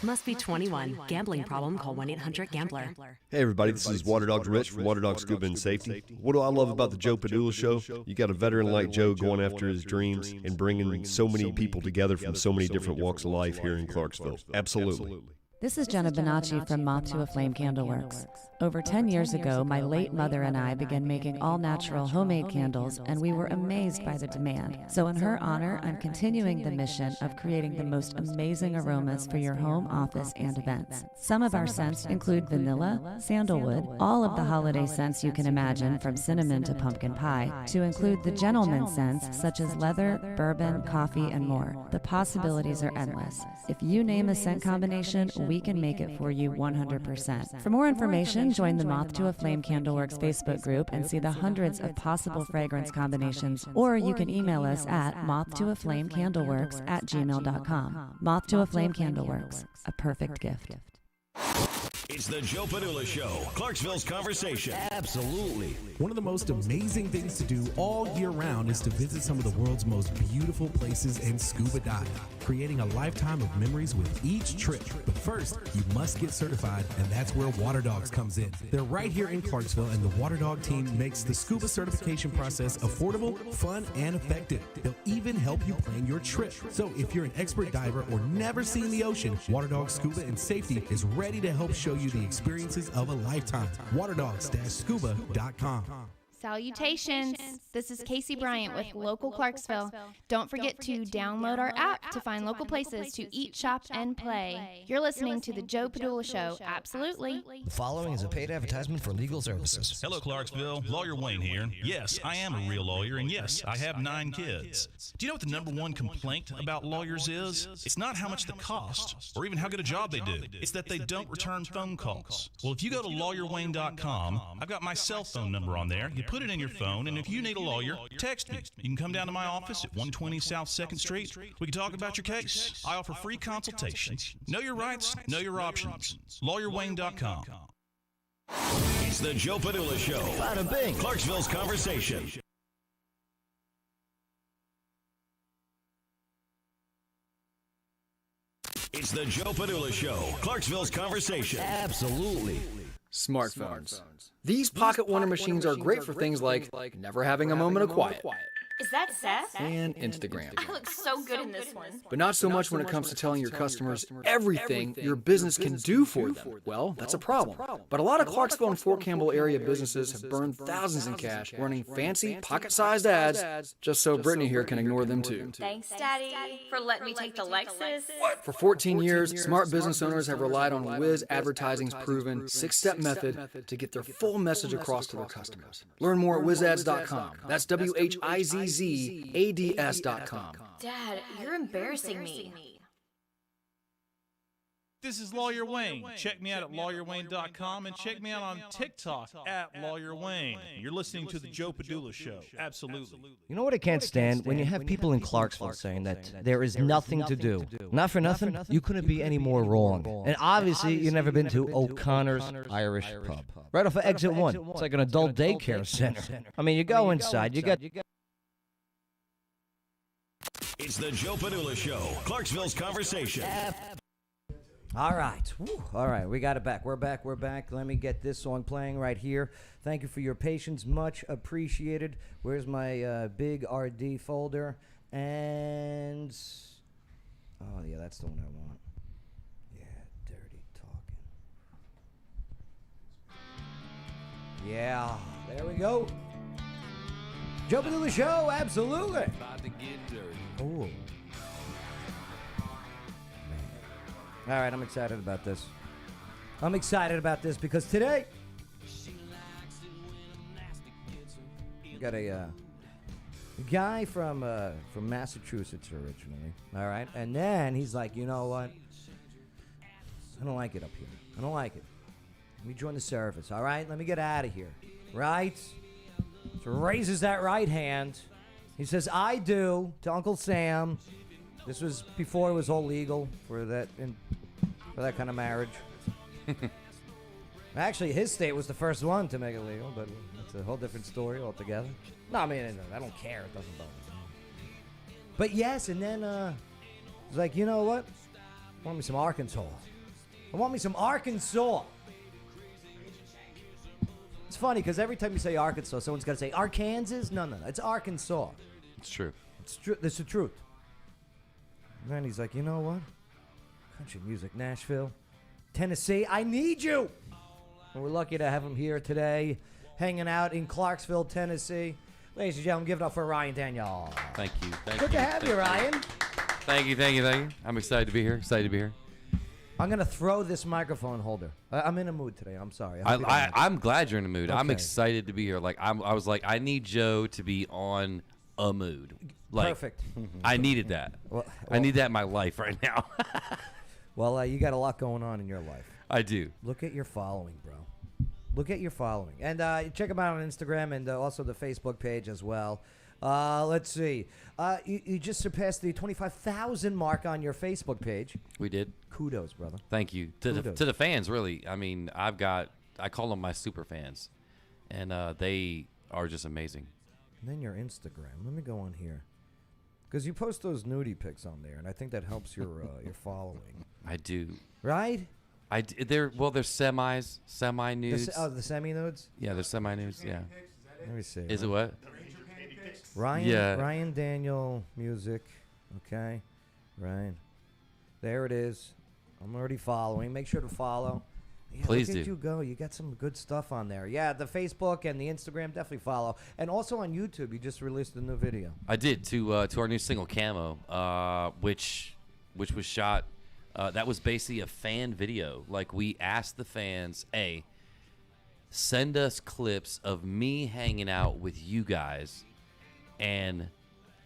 Must be 21. Gambling problem, call 1-800-GAMBLER. Hey everybody, this is Water Dogs Rich from Water Dog Scuba and Safety. What do I love about the Joe Padula Show? You got a veteran like Joe going after his dreams and bringing so many people together from so many different walks of life here in Clarksville. Absolutely. This is Jenna Bonacci from Moth to a Flame Candleworks. Over 10 years ago, my late mother and I began making all-natural homemade candles, and we were amazed by the demand. So in her honor, I'm continuing the mission of creating the most amazing aromas for your home, office, and events. Some of our scents include vanilla, sandalwood, all of the holiday scents you can imagine, from cinnamon to pumpkin pie, to include the gentleman scents such as leather, bourbon, coffee, and more. The possibilities are endless. If you name a scent combination, we can make it for you 100%. For more information, join the Moth to a Flame Candleworks Facebook group and see the hundreds of possible fragrance combinations, or you can email us at mothtoaflamecandleworks@gmail.com. Moth to a Flame Candleworks, a perfect gift. It's the Joe Padula Show, Clarksville's conversation. Absolutely. One of the most amazing things to do all year round is to visit some of the world's most beautiful places and scuba dive, creating a lifetime of memories with each trip. But first, you must get certified, and that's where Water Dogs comes in. They're right here in Clarksville, and the Water Dog team makes the scuba certification process affordable, fun, and effective. They'll even help you plan your trip. So if you're an expert diver or never seen the ocean, Water Dog Scuba and Safety is ready to help show you the experiences of a lifetime. waterdogs-scuba.com. Salutations! This is Casey Bryant with Local Clarksville. Don't forget to download our app to find local places to eat, shop, and play. You're listening to the Joe Padula Show. Absolutely. The following is a paid advertisement for legal services. Hello, Clarksville. Lawyer Wayne here. Yes, I am a real lawyer, and yes, I have 9 kids. Do you know what the number one complaint about lawyers is? It's not how much they cost or even how good a job they do. It's that they don't return phone calls. Well, if you go to lawyerwayne.com, I've got my cell phone number on there. You put it in your phone, and if you need a lawyer, text me. You can come down to my office at 120 South 2nd Street. We can talk about your case. I offer free consultations. Know your rights, know your options. LawyerWayne.com. It's the Joe Padula Show. Bada bing. Clarksville's conversation. It's the Joe Padula Show, Clarksville's conversation. Absolutely. Smartphones. These pocket wonder machines are great for things like never having a moment of quiet. Is that Seth? And Instagram. I look so good in this one. But not so much when it comes to telling your customers everything your business can do for them. Well, that's a problem. But a lot of Clarksville and Fort Campbell area businesses have burned thousands in cash running fancy, pocket-sized ads just so Brittany here can ignore them too. Thanks, Daddy, for letting me take the Lexus. For 14 years, smart business owners have relied on Wiz Advertising's proven 6-step method to get their full message across to their customers. Learn more at wizads.com. That's WHIZZADS.com. Dad, you're embarrassing me. This is Lawyer Wayne. Check me out at lawyerwayne.com and check me out on TikTok at Lawyer Wayne. You're listening to the Joe Padula Show. Absolutely. You know what I can't stand? When you have people in Clarksville saying that there is nothing to do. Not for nothing, you couldn't be any more wrong. And obviously, you've never been to O'Connor's Irish Pub. Right off of Exit 1. It's like an adult daycare center. I mean, you go inside, you got... It's the Joe Padula Show, Clarksville's conversation. All right. Woo. All right. We got it back. We're back. We're back. Let me get this song playing right here. Thank you for your patience. Much appreciated. Where's my big RD folder? And... oh, yeah, that's the one I want. Yeah, dirty talking. Yeah. There we go. Joe Padula Show. Absolutely. About to get dirty. Oh. All right, I'm excited about this. I'm excited about this because today we got a guy from Massachusetts originally. All right, and then he's like, you know what? I don't like it up here. I don't like it. Let me join the service. All right, let me get out of here. Right? So raises that right hand. He says, "I do" to Uncle Sam. This was before it was all legal for that kind of marriage. Actually, his state was the first one to make it legal, but that's a whole different story altogether. No, I mean, I don't care. It doesn't bother me. But yes, and then he's like, you know what? I want me some Arkansas. I want me some Arkansas. It's funny because every time you say Arkansas, someone's got to say Arkansas. No, it's Arkansas. It's true. It's true. That's the truth. And then he's like, you know what? Country music, Nashville, Tennessee, I need you. And we're lucky to have him here today, hanging out in Clarksville, Tennessee. Ladies and gentlemen, give it up for Ryan Daniel. Thank you. Good to have you, Ryan. Thank you. I'm excited to be here. I'm going to throw this microphone holder. I'm in a mood today. I'm sorry. I'm glad you're in a mood. Okay. I'm excited to be here. I was like, I need Joe to be on a mood. Perfect. I needed that. I need that in my life right now. Well, you got a lot going on in your life. I do. Look at your following, bro. Look at your following. And check them out on Instagram and also the Facebook page as well. Let's see. You just surpassed the 25,000 mark on your Facebook page. We did. Kudos, brother. Thank you. To the fans, really. I mean, I call them my super fans. And they are just amazing. And then your Instagram. Let me go on here. Because you post those nudie pics on there, and I think that helps your following. I do. Right? They're semi-nudes. The semi-nudes? Yeah, they're semi-nudes, yeah. Let me see. Is it what? Ryan Daniel music. Okay. Right. There it is. I'm already following. Make sure to follow. Yeah, Please look at do. you go. You got some good stuff on there. Yeah, the Facebook and the Instagram, definitely follow. And also on YouTube, you just released a new video. I did to our new single Camo, which was shot. That was basically a fan video. Like, we asked the fans, send us clips of me hanging out with you guys, and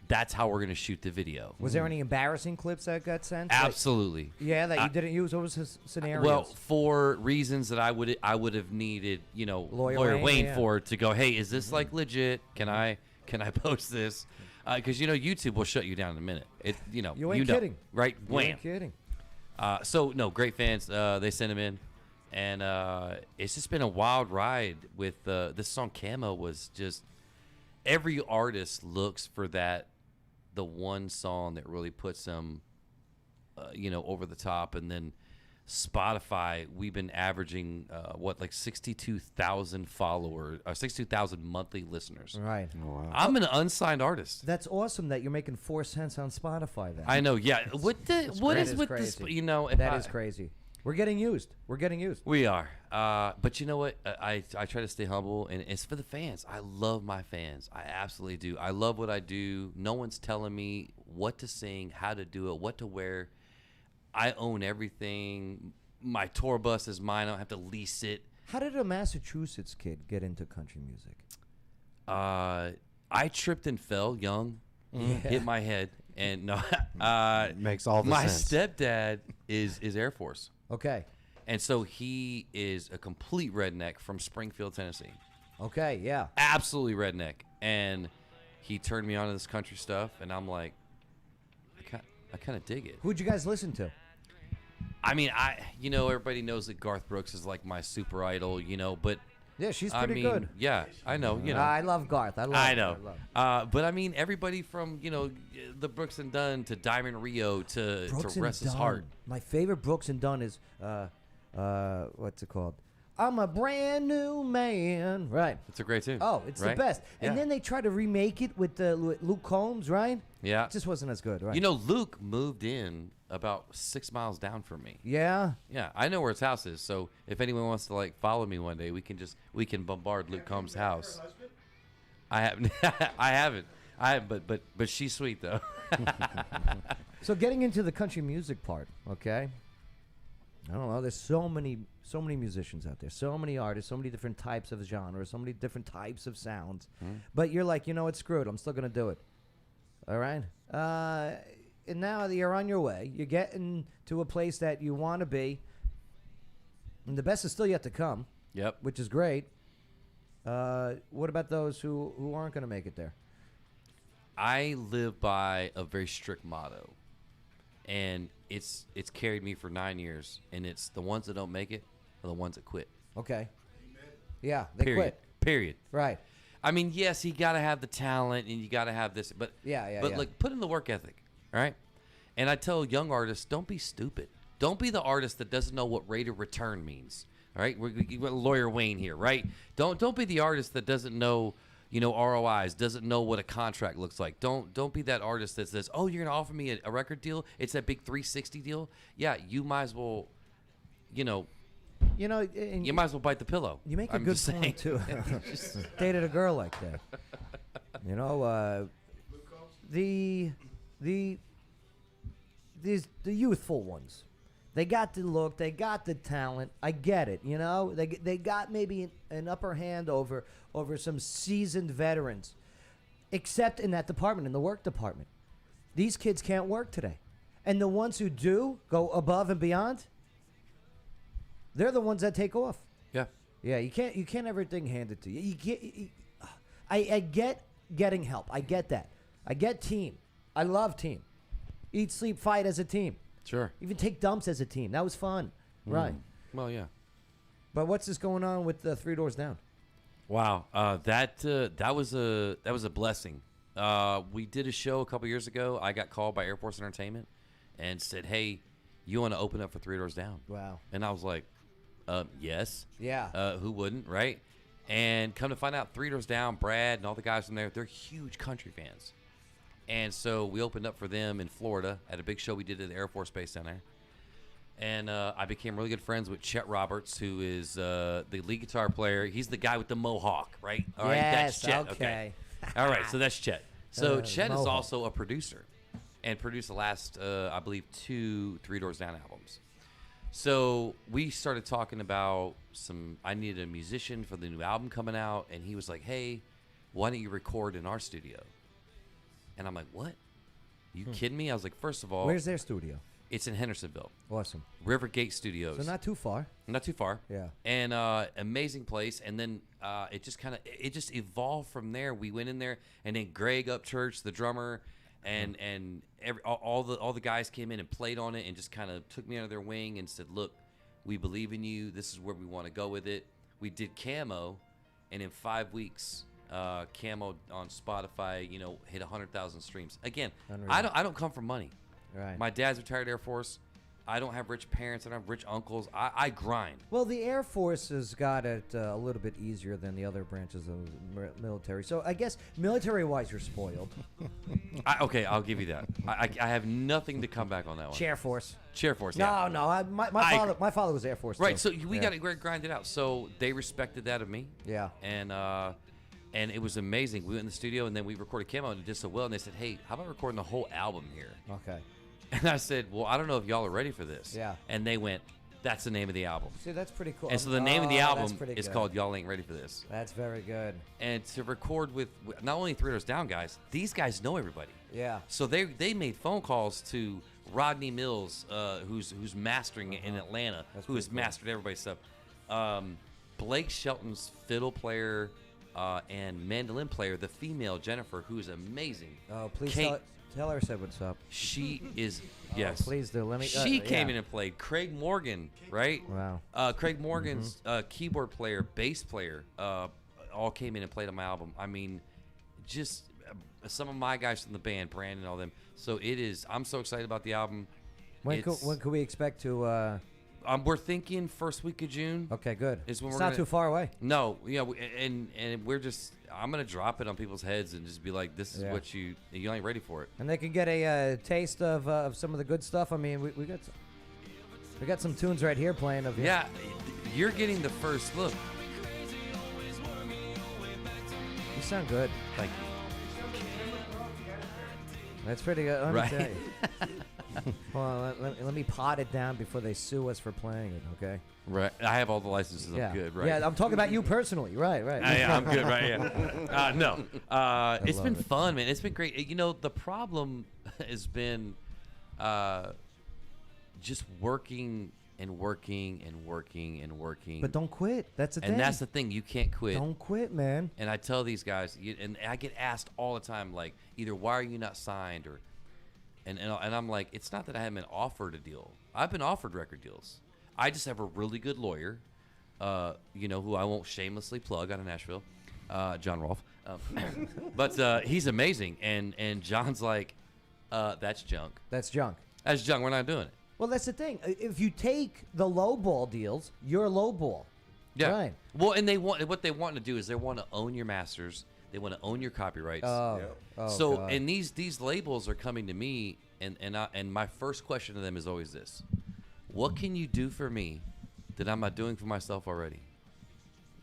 that's how we're going to shoot the video. Was there any embarrassing clips that got sent? Absolutely. That you didn't use? What was the scenario? Well, for reasons that I would have needed, Lawyer Wayne for to go, hey, is this like legit? Can I post this? Because YouTube will shut you down in a minute. You ain't kidding, right? You ain't kidding. So no, great fans. They sent them in, and it's just been a wild ride with this song. Camo was just every artist looks for the one song that really puts them over the top, and then Spotify, we've been averaging like 62,000 followers, 62,000 monthly listeners. Right. Oh, wow. I'm an unsigned artist. That's awesome that you're making 4 cents on Spotify. Then I know. Yeah. What is with crazy. this? If That is crazy. We're getting used. We are. But you know what? I try to stay humble, and it's for the fans. I love my fans. I absolutely do. I love what I do. No one's telling me what to sing, how to do it, what to wear. I own everything. My tour bus is mine. I don't have to lease it. How did a Massachusetts kid get into country music? I tripped and fell young, hit my head, and no. Makes all the my sense. stepdad is Air Force. Okay. And so he is a complete redneck from Springfield, Tennessee. Okay, yeah. Absolutely redneck. And he turned me on to this country stuff, and I'm like, I kind of dig it. Who'd you guys listen to? I mean, everybody knows that Garth Brooks is like my super idol, but yeah, she's pretty good. Yeah, I know. I love Garth. I know. But I mean, everybody from the Brooks and Dunn to Diamond Rio to Restless Heart. My favorite Brooks and Dunn is what's it called? I'm a brand new man. Right. It's a great tune. Oh, it's right? the best. And Yeah. then they try to remake it with Luke Combs, right? Yeah. It just wasn't as good, right? Luke moved in about 6 miles down from me. Yeah. Yeah, I know where his house is. So if anyone wants to follow me one day, we can bombard Luke Combs' house. I haven't. I haven't. But she's sweet though. So getting into the country music part, okay? I don't know. There's so many musicians out there, so many artists, so many different types of genres, so many different types of sounds. But you're like, it's screwed. I'm still gonna do it. All right. And now that you're on your way, you're getting to a place that you want to be, and the best is still yet to come. Yep. Which is great. What about those who aren't gonna make it there? I live by a very strict motto, and it's carried me for 9 years, and it's the ones that don't make it are the ones that quit. Okay. Yeah, they Period. quit. Period. Right. I mean, yes, you got to have the talent, and you got to have this, but yeah. Put in the work ethic, right? And I tell young artists, don't be stupid. Don't be the artist that doesn't know what rate of return means. All right, we're Lawyer Wayne here, right? Don't be the artist that doesn't know, ROIs, doesn't know what a contract looks like. Don't be that artist that says, oh, you're gonna offer me a record deal. It's that big 360 deal. Yeah, you might as well, you might as well bite the pillow. You make a I'm good just point saying. too. Dated a girl like that. The youthful ones. They got the look. They got the talent. I get it. They got maybe an upper hand over some seasoned veterans, except in that department, in the work department. These kids can't work today, and the ones who do go above and beyond. They're the ones that take off. Yeah. Yeah. You can't everything handed to you. You get. I get getting help. I get that. I get team. I love team. Eat, sleep, fight as a team. Sure. Even take dumps as a team. That was fun. Right. Well, yeah. But what's this going on with the Three Doors Down? Wow. That was a blessing. We did a show a couple years ago. I got called by Air Force Entertainment and said, hey, you want to open up for Three Doors Down? Wow. And I was like, yes. Yeah. Who wouldn't, right? And come to find out, Three Doors Down, Brad, and all the guys from there, they're huge country fans. And so we opened up for them in Florida at a big show we did at the Air Force Base down there. And I became really good friends with Chet Roberts, who is the lead guitar player. He's the guy with the mohawk, right? All right, that's Chet. Okay. All right, so that's Chet. So Chet is mohawk. also a producer and produced the last, I believe, 2 Three Doors Down albums. So we started talking about I needed a musician for the new album coming out. And he was like, hey, why don't you record in our studio? And I'm like, what? You kidding me? I was like, first of all, Where's their studio? It's in Hendersonville. Awesome. Rivergate Studios. So not too far. Not too far. Yeah. And amazing place. And then it just evolved from there. We went in there, and then Greg Upchurch, the drummer, and all the guys came in and played on it, and just kind of took me under their wing and said, look, we believe in you. This is where we want to go with it. We did Camo, and in 5 weeks, Camo on Spotify, hit 100,000 streams. Again, Unreal. I don't come from money. Right. My dad's retired Air Force. I don't have rich parents. I don't have rich uncles. I grind. Well, the Air Force has got it a little bit easier than the other branches of the military. So I guess military-wise, you're spoiled. Okay, I'll give you that. I have nothing to come back on that one. Chair Force. Chair Force, yeah. No. My father was Air Force. Right, too. so we got to grind it out. So they respected that of me. Yeah. And it was amazing. We went in the studio, and then we recorded Camo, and it did so well. And they said, hey, how about recording the whole album here? Okay. And I said, well, I don't know if y'all are ready for this. Yeah. And they went, that's the name of the album. See, that's pretty cool. And so the name of the album that's is good. called Y'all Ain't Ready for This. That's very good. And to record with not only Three Doors Down guys, these guys know everybody. Yeah. So they made phone calls to Rodney Mills, who's mastering it in Atlanta, who has mastered everybody's stuff. Blake Shelton's fiddle player and mandolin player, the female Jennifer, who is amazing. Oh, please Kate, tell her I said what's up. She is, yes. Please do. Let me. She came yeah. in and played. Craig Morgan, right? Wow. Craig Morgan's keyboard player, bass player, all came in and played on my album. I mean, just some of my guys from the band, Brandon, all them. So it is. I'm so excited about the album. When could we expect to? We're thinking first week of June. Okay, good. Is when it's we're not too far away. No, and we're just. I'm gonna drop it on people's heads and just be like, "This is what you ain't ready for it." And they can get a taste of some of the good stuff. I mean, we got some tunes right here playing of you. Yeah, you're getting the first look. You sound good. Thank you. That's pretty good. Let me Right. tell you. Well, let me pot it down before they sue us for playing it. Okay. Right. I have all the licenses. Yeah. I'm good. Right. Yeah, I'm talking about you personally. Right. Yeah, I'm good. Right. Yeah. No. It's been fun, man. It's been great. You know, the problem has been just working and working and working and working. But don't quit. That's the thing. And that's the thing. You can't quit. Don't quit, man. And I tell these guys, and I get asked all the time, like, either why are you not signed, or, and I'm like, it's not that I haven't been offered a deal. I've been offered record deals. I just have a really good lawyer, who I won't shamelessly plug out of Nashville, John Rolfe. But he's amazing, and John's like, that's junk. That's junk. That's junk. We're not doing it. Well, that's the thing. If you take the low ball deals, you're low ball. Yeah. Right. Well, and what they want to do is they want to own your masters. They want to own your copyrights. So, God. and these labels are coming to me, and my first question to them is always this: what can you do for me that I'm not doing for myself already?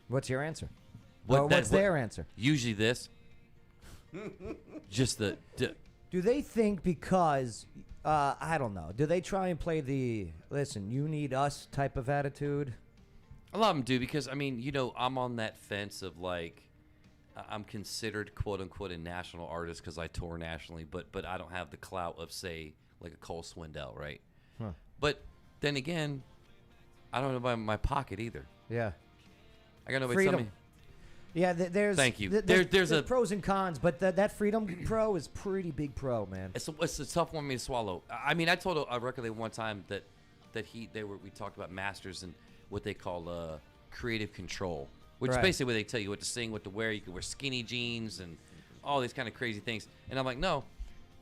What's your answer? What's their answer? Usually this. Just the. Do they think because I don't know? Do they try and play the listen? You need us type of attitude? A lot of them do, because I mean, I'm on that fence of like, I'm considered quote unquote a national artist because I tour nationally, but I don't have the clout of, say, like a Cole Swindell, right? Huh. But then again, I don't know about my pocket either. Yeah. I got nobody Freedom. tell me. Yeah, there's. Thank you. There's pros and cons, but that Freedom Pro is pretty big pro, man. It's a tough one for me to swallow. I mean, I told a record label one time that we talked about masters and what they call creative control, which is basically where they tell you what to sing, what to wear. You can wear skinny jeans and all these kind of crazy things. And I'm like, no.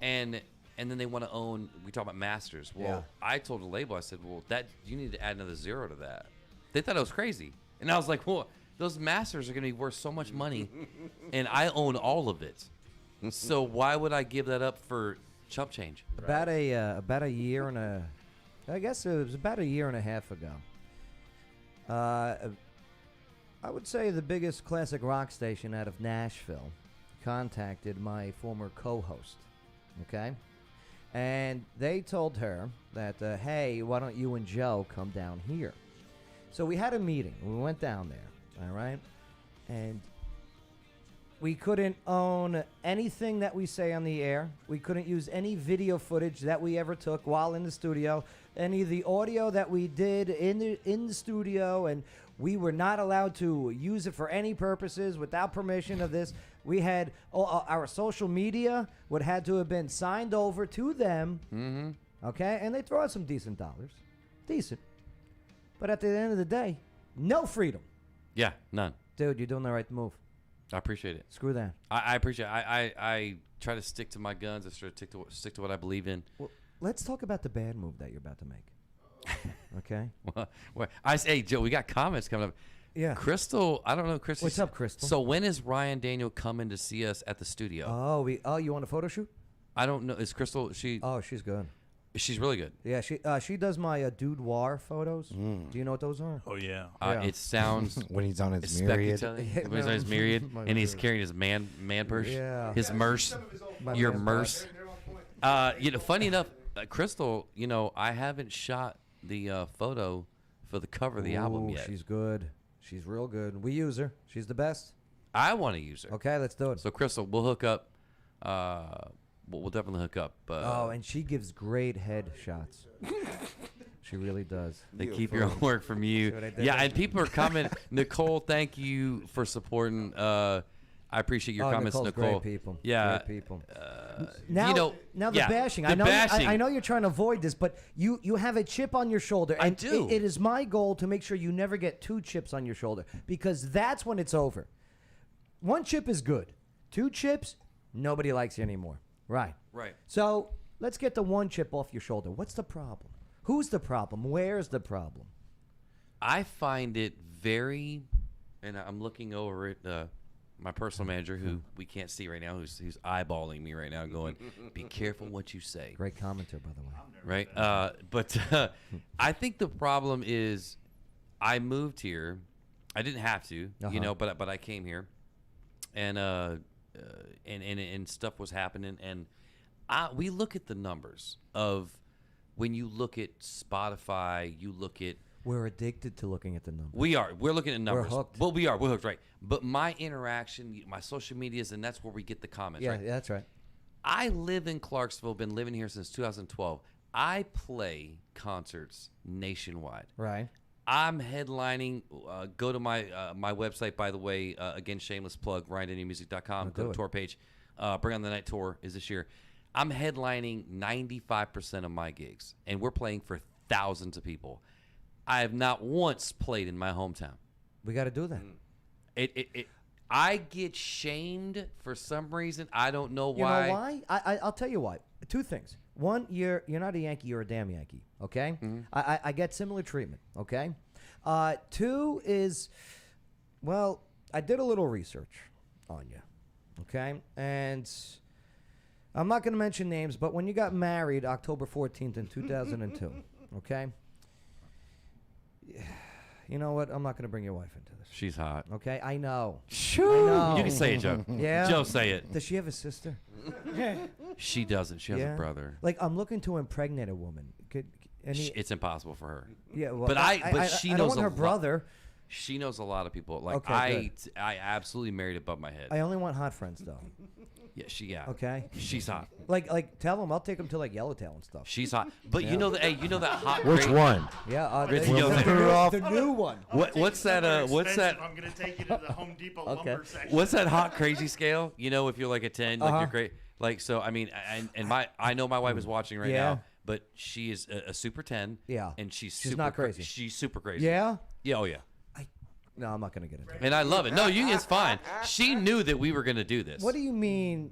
And then they want to own. We talk about masters. Well, I told the label, I said, well, that you need to add another zero to that. They thought I was crazy, and I was like, well, those masters are going to be worth so much money, and I own all of it. So why would I give that up for chump change? About a year and I guess it was about a year and a half ago. I would say the biggest classic rock station out of Nashville contacted my former co-host. Okay, and they told her that, hey, why don't you and Joe come down here? So we had a meeting. We went down there. All right, and we couldn't own anything that we say on the air. We couldn't use any video footage that we ever took while in the studio. Any of the audio that we did in the studio, and we were not allowed to use it for any purposes without permission of this. We had our social media would had to have been signed over to them. Mm-hmm. Okay, and they throw out some decent dollars, but at the end of the day, no freedom. Yeah, none. Dude, you're doing the right move. I appreciate it. Screw that. I appreciate it. I try to stick to my guns. I try to stick to what I believe in. let's talk about the bad move that you're about to make. Okay. Well, hey, Joe, we got comments coming up. Yeah. Crystal, I don't know, Crystal. What's up, Crystal? So when is Ryan Daniel coming to see us at the studio? Oh, you want a photo shoot? I don't know. Is Crystal? Oh, she's good. She's really good. Yeah, she does my Dude-War photos. Do you know what those are? Oh yeah. It sounds when he's on his myriad. When he's on his myriad, and he's carrying his man purse. Yeah. His merce. Your merce. Funny enough, Crystal. I haven't shot the photo for the cover of the album yet. She's good. She's real good. We use her. She's the best. I want to use her. Okay, let's do it. So Crystal, we'll hook up. We'll definitely hook up. And she gives great head shots. She really does. They keep your homework from you. Yeah, and people are commenting. Nicole, thank you for supporting. I appreciate your comments, Nicole's Nicole. Great people. Yeah, Great people. Now the bashing. The bashing. I know you're trying to avoid this, but you have a chip on your shoulder. And I do. It is my goal to make sure you never get 2 chips on your shoulder, because that's when it's over. 1 chip is good. 2 chips, nobody likes you anymore. Right. Right. So let's get the 1 chip off your shoulder. What's the problem? Who's the problem? Where's the problem? I find it very, and I'm looking over at my personal manager, who we can't see right now, who's eyeballing me right now, going, "Be careful what you say." Great commenter, by the way. Right. But I think the problem is, I moved here. I didn't have to, but I came here, and stuff was happening, and we look at the numbers of when you look at Spotify, you look at. We're addicted to looking at the numbers. We're looking at numbers. We're hooked. Well, we're hooked, right? But my interaction, my social medias, and that's where we get the comments. Yeah, right? yeah, that's right. I live in Clarksville. Been living here since 2012. I play concerts nationwide. Right. I'm headlining. Go to my website, by the way. Again, shameless plug, RyanDanielMusic.com. Go to the tour page. Bring on the Night tour is this year. I'm headlining 95% of my gigs, and we're playing for thousands of people. I have not once played in my hometown. We got to do that. I get shamed for some reason. I don't know why. You know why? I'll tell you why. 2 things. 1, you're not a Yankee. You're a damn Yankee. Okay. Mm-hmm. I get similar treatment. Okay. 2 is, well, I did a little research on you. Okay, and I'm not going to mention names, but when you got married October 14th in 2002, okay. You know what? I'm not going to bring your wife into this. She's hot. Okay, I know. Shoo! I know. You can say it, Joe. Yeah. Joe, say it. Does she have a sister? She doesn't. She has a brother. Like, I'm looking to impregnate a woman. It's impossible for her. Yeah, well, but she knows don't want her brother. She knows a lot of people. Like Okay, I absolutely married above my head. I only want hot friends, though. Yeah. Okay. She's hot. Like tell them I'll take them to like Yellowtail and stuff. She's hot. But you know that hot. Which one? Yeah, the new one. What's that? What's that? I'm gonna take you to the Home Depot lumber section. What's that hot crazy scale? You know, if you're like a 10, like you're great. Like so, I mean, I know my wife is watching right now, but she is a super 10. Yeah. And she's super not crazy. She's super crazy. Yeah. Yeah. Oh yeah. No, I'm not gonna get into it. And I love it. No, it's fine. She knew that we were gonna do this. What do you mean?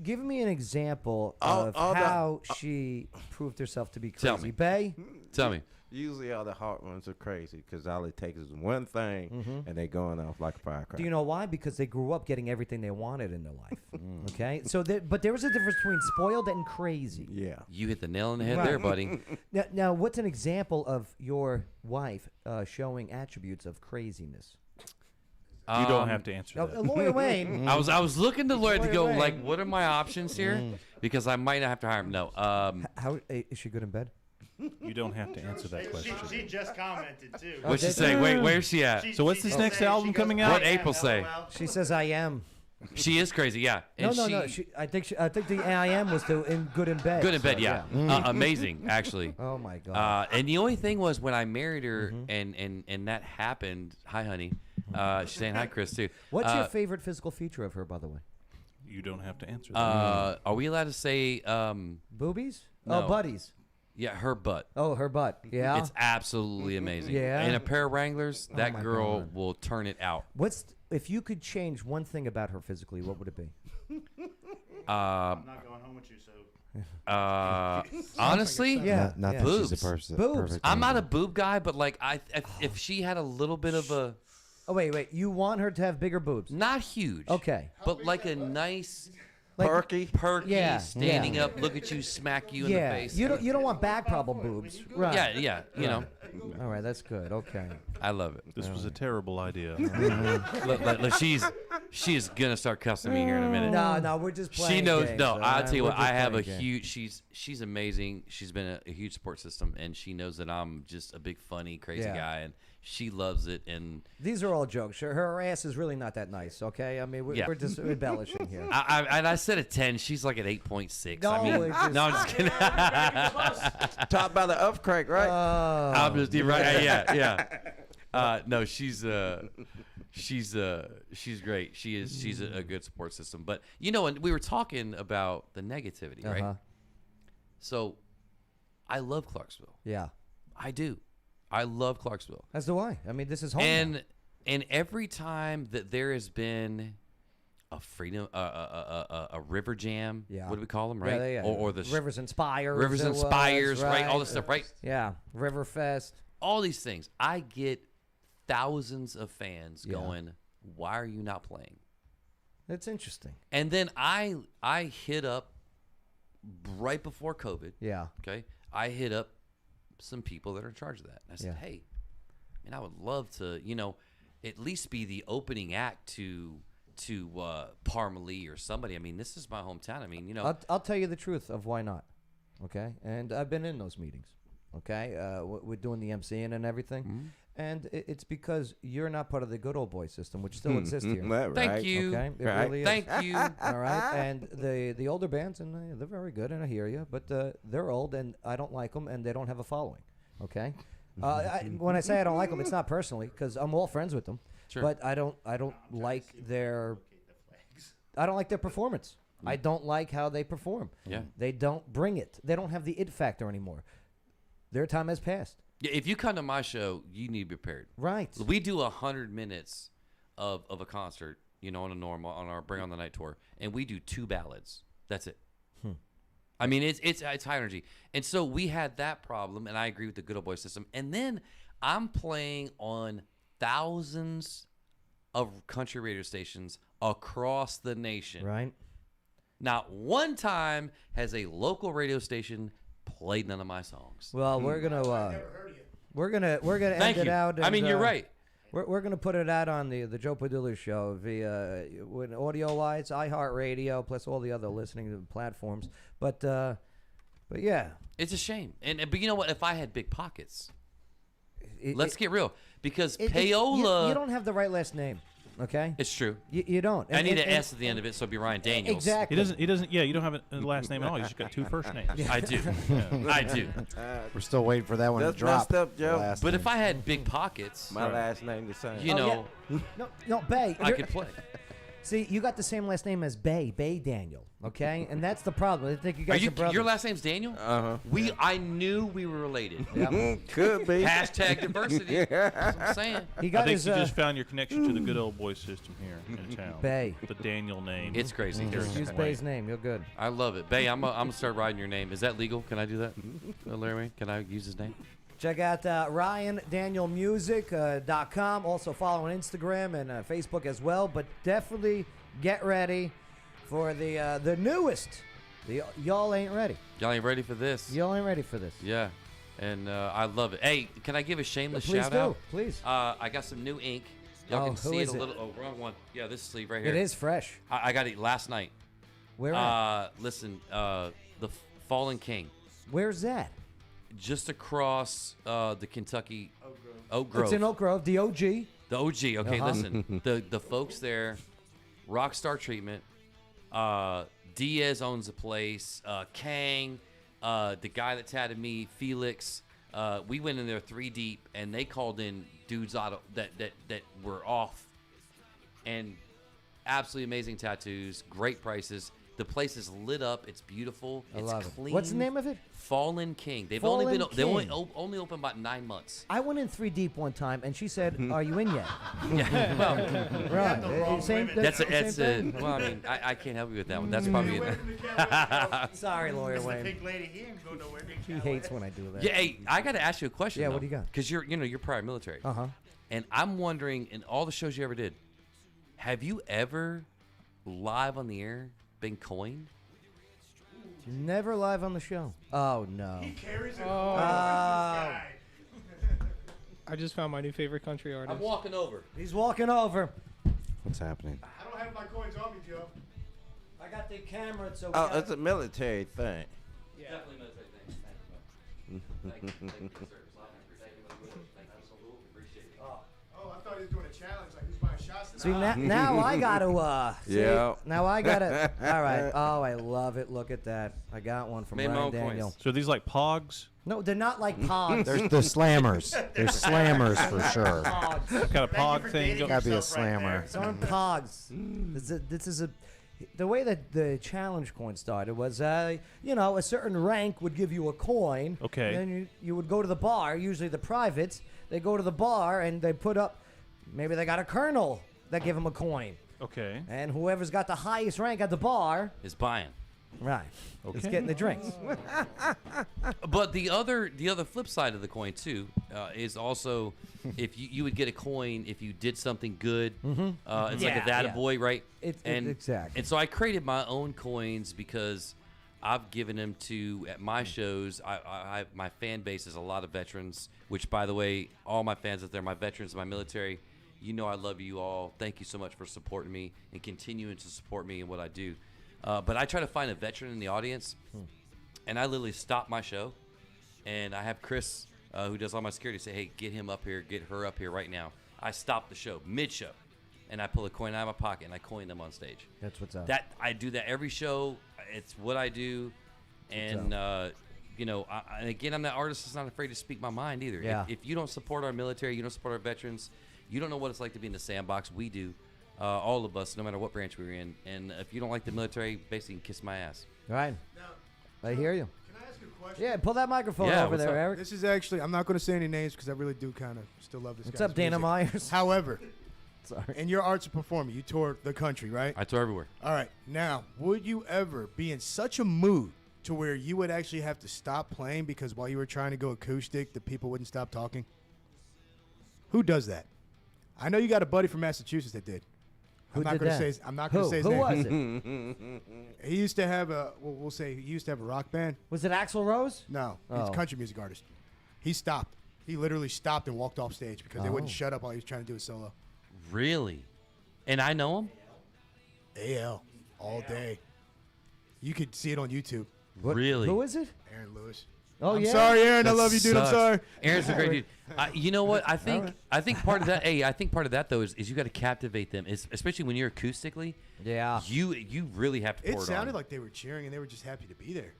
Give me an example of how she proved herself to be crazy. Tell me. Bae? Tell me. Usually all the hot ones are crazy because all it takes is one thing and they going off like a firecracker. Do you know why? Because they grew up getting everything they wanted in their life. Okay? So, but there was a difference between spoiled and crazy. Yeah. You hit the nail on the head there, buddy. Now, what's an example of your wife showing attributes of craziness? You don't have to answer that. Lawyer Wayne. I was looking to lawyer to Lawyer go Wayne. like, what are my options here? Because I might not have to hire him. No. How is she good in bed? You don't have to answer that question. She just commented too. What'd she say? Wait, where's she at? So what's this next album coming out? What April say? She says I am. She is crazy, yeah. And No. I think the I am was good in bed. Good in bed, so, yeah. Amazing, actually. Oh my God. And the only thing was when I married her, and that happened. Hi, honey. She's saying hi, Chris too. What's your favorite physical feature of her, by the way? You don't have to answer that. Are we allowed to say boobies? No. Oh, buddies. Yeah, her butt. Oh, her butt. Yeah. It's absolutely amazing. Yeah. And a pair of Wranglers, that my girl God. will turn it out. If you could change one thing about her physically, what would it be? I'm not going home with you, so Honestly, Not that boobs. she's a person. Boobs. I'm not a boob guy, but like if she had a little bit of a Oh wait. You want her to have bigger boobs? not huge, Okay. but like a nice Perky. Yeah, standing yeah. up, look at you, smack you in Yeah. the face. You don't want back problem boobs, right? Yeah, you know. All right, that's good. Okay. I love it. This was a terrible idea. Look, she is gonna start cussing me here in a minute. No, we're just playing. She knows. games, No, all I'll right? tell you We're what. just I have a playing games. huge. She's amazing. She's been a huge support system, and she knows that I'm just a big, funny, crazy Yeah. guy, and she loves it. And These are all jokes. Her ass is really not that nice. Okay, I mean we're just embellishing here. I said a 10. She's like at 8.6. No, I mean, it's just- no, I'm just kidding. Top by the up crank, right? I'm just right. Yeah. No, she's great. She's a good support system. But and we were talking about the negativity, right? Uh-huh. So, I love Clarksville. Yeah. I do. I love Clarksville. As do I. I mean, this is home. now. And every time that there has been a freedom, a river jam, Yeah. what do we call them, right? Yeah. Or the Rivers and Spires. Rivers it and was, Spires, right? All this stuff, right? Yeah. Riverfest. All these things. I get thousands of fans Yeah. going, "Why are you not playing?" That's interesting. And then I hit up right before COVID. Yeah. Okay. I hit up some people that are in charge of that. And I said, Yeah. "Hey, man, I would love to, at least be the opening act to Parmalee or somebody. I mean, this is my hometown. I mean, I'll tell you the truth of why not. Okay, and I've been in those meetings. Okay, we're doing the MCing and everything, Mm-hmm. and it's because you're not part of the good old boy system, which still exists here. Right. Thank you. Okay, it Right. really is. Thank you. All right, and the older bands, and they're very good, and I hear you, but they're old, and I don't like them, and they don't have a following. Okay, when I say I don't like them, it's not personally, because I'm all friends with them, Sure. but I don't like their performance. I don't like how they perform. Yeah. They don't bring it. They don't have the it factor anymore. Their time has passed. Yeah, if you come to my show, you need to be prepared. Right. We do 100 minutes of a concert, on our Bring on the Night tour, and we do 2 ballads. That's it. I mean, it's high energy, and so we had that problem, and I agree with the good old boy system. And then I'm playing on thousands of country radio stations across the nation. Right. Not one time has a local radio station played none of my songs. Well, we're gonna Thank end it you. out. I mean, and, you're right. We're gonna put it out on the Joe Padula Show via audio wise, iHeartRadio, plus all the other listening platforms. But yeah, It's a shame. But you know what? If I had big pockets, It- let's get real. Because it- Payola, you don't have the right last name. Okay. it's true. You don't. I need an S at the end of it, so it'd be Ryan Daniels. Exactly. He doesn't. Yeah, you don't have a last name at all. You just got 2 first names. I do. I do. We're still waiting for that one That's to drop. messed up, Joe. Last But name. if I had big pockets, My last name the same. you know, No, Bay. I could play. See, you got the same last name as Bay Daniel. Okay, and that's the problem. I think you guys are brothers. Your last name's Daniel? Uh-huh. I knew we were related. Could be. Hashtag diversity. That's what I'm saying. He I got think his. you just found your connection to the good old boy system here in town. Bay. The Daniel name. It's crazy. Just use Bay's name. You're good. I love it. Bay, I'm gonna start riding your name. Is that legal? Can I do that? Larry, can I use his name? Check out RyanDanielMusic.com. Also follow on Instagram and Facebook as well. But definitely get ready for the newest. Y'all ain't ready. Y'all ain't ready for this. Y'all ain't ready for this. Yeah. And I love it. Hey, can I give a shameless Please shout do. out? Please. I got some new ink. Y'all Oh, can who see it is a it? little. Oh, wrong one. Yeah, this sleeve right here. It is fresh. I got it last night. Where at? Listen, the Fallen King. Where's that? Just across the Kentucky Oak Grove. It's in Oak Grove, the OG. The OG. Okay, Uh-huh. listen. The folks there, Rockstar Treatment. Diaz owns the place. Kang, the guy that tatted me, Felix. We went in there 3 deep, and they called in dudes out that were off, and absolutely amazing tattoos, great prices. The place is lit up. It's beautiful. I It's love it. clean. What's the name of it? Fallen King. They've Fallen only been they only King. only open about 9 months. I went in 3 deep one time, and she said, "Are you in yet?" Yeah. Well, right. That's the same a. thing? Well, I mean, I can't help you with that one. That's probably. Sorry, Lawyer It's the Wayne. pink lady. He ain't go nowhere. He hates when I do that. Yeah, hey, I got to ask you a question. Yeah, though, what do you got? Because you're prior military. Uh-huh. And I'm wondering, in all the shows you ever did, have you ever live on the air been coined? Never live on the show. Oh no. He carries it. I just found my new favorite country artist. I'm walking over. He's walking over. What's happening? I don't have my coins on me, Joe. I got the camera, so. Oh, it's a military thing. Yeah. Definitely military thing. Thank you, sir. Oh, I thought he was doing a challenge, like who's buying shots. See, now I got to. Yeah. Now I got to. All right. Oh, I love it. Look at that. I got one from Made my Ryan own Daniel. coins. So are these like Pogs? No, they're not like pogs. There's the slammers. There's slammers for sure. Pogs. What kind of Pog thing? Gotta be a slammer. It's on pogs. This is a. The way that the challenge coin started was, a certain rank would give you a coin. Okay. And then you would go to the bar, usually the privates. They go to the bar and they put up, maybe they got a colonel that give them a coin. Okay. And whoever's got the highest rank at the bar, Is buying. right, is Okay. getting the drinks. But the other flip side of the coin too is also if you would get a coin if you did something good. It's like a Yeah, boy, right? Exactly. And so I created my own coins because I've given them to at my shows. I my fan base is a lot of veterans. Which, by the way, all my fans out there, my veterans, my military, you know I love you all. Thank you so much for supporting me and continuing to support me in what I do. But I try to find a veteran in the audience, and I literally stop my show, and I have Chris, who does all my security, say, hey, get him up here, get her up here right now. I stop the show, mid-show, and I pull a coin out of my pocket, and I coin them on stage. That's what's up. I do that every show. It's what I do, and, and again, I'm that artist that's not afraid to speak my mind either. Yeah. If you don't support our military, you don't support our veterans, you don't know what it's like to be in the sandbox. We do. All of us, no matter what branch we're in. And if you don't like the military, basically kiss my ass. Right. I hear you. Can I ask you a question? Yeah, pull that microphone Yeah, over what's there, up? Eric. This is actually, I'm not going to say any names because I really do kind of still love this What's guy's up, Dana music. Myers? However, Sorry. in your arts of performing, you tour the country, right? I tour everywhere. All right. Now, would you ever be in such a mood to where you would actually have to stop playing because while you were trying to go acoustic, the people wouldn't stop talking? Who does that? I know you got a buddy from Massachusetts that did. Who I'm not did going to that? say. I'm not going to say his Who name. was it? He used to have a. We'll say he used to have a rock band. Was it Axl Rose? No, he's Oh. a country music artist. He stopped. He literally stopped and walked off stage because they wouldn't Oh. shut up while he was trying to do his solo. Really? And I know him? AL all day. You could see it on YouTube. Really? Who is it? Aaron Lewis. Oh, I'm yeah? sorry, Aaron. I That love you, dude. I'm sucks. sorry. Aaron's a great dude. You know what? I think part of that. Hey, I think part of that though is you got to captivate them, especially when you're acoustically. Yeah. You really have to It pour it sounded on. like they were cheering and they were just happy to be there.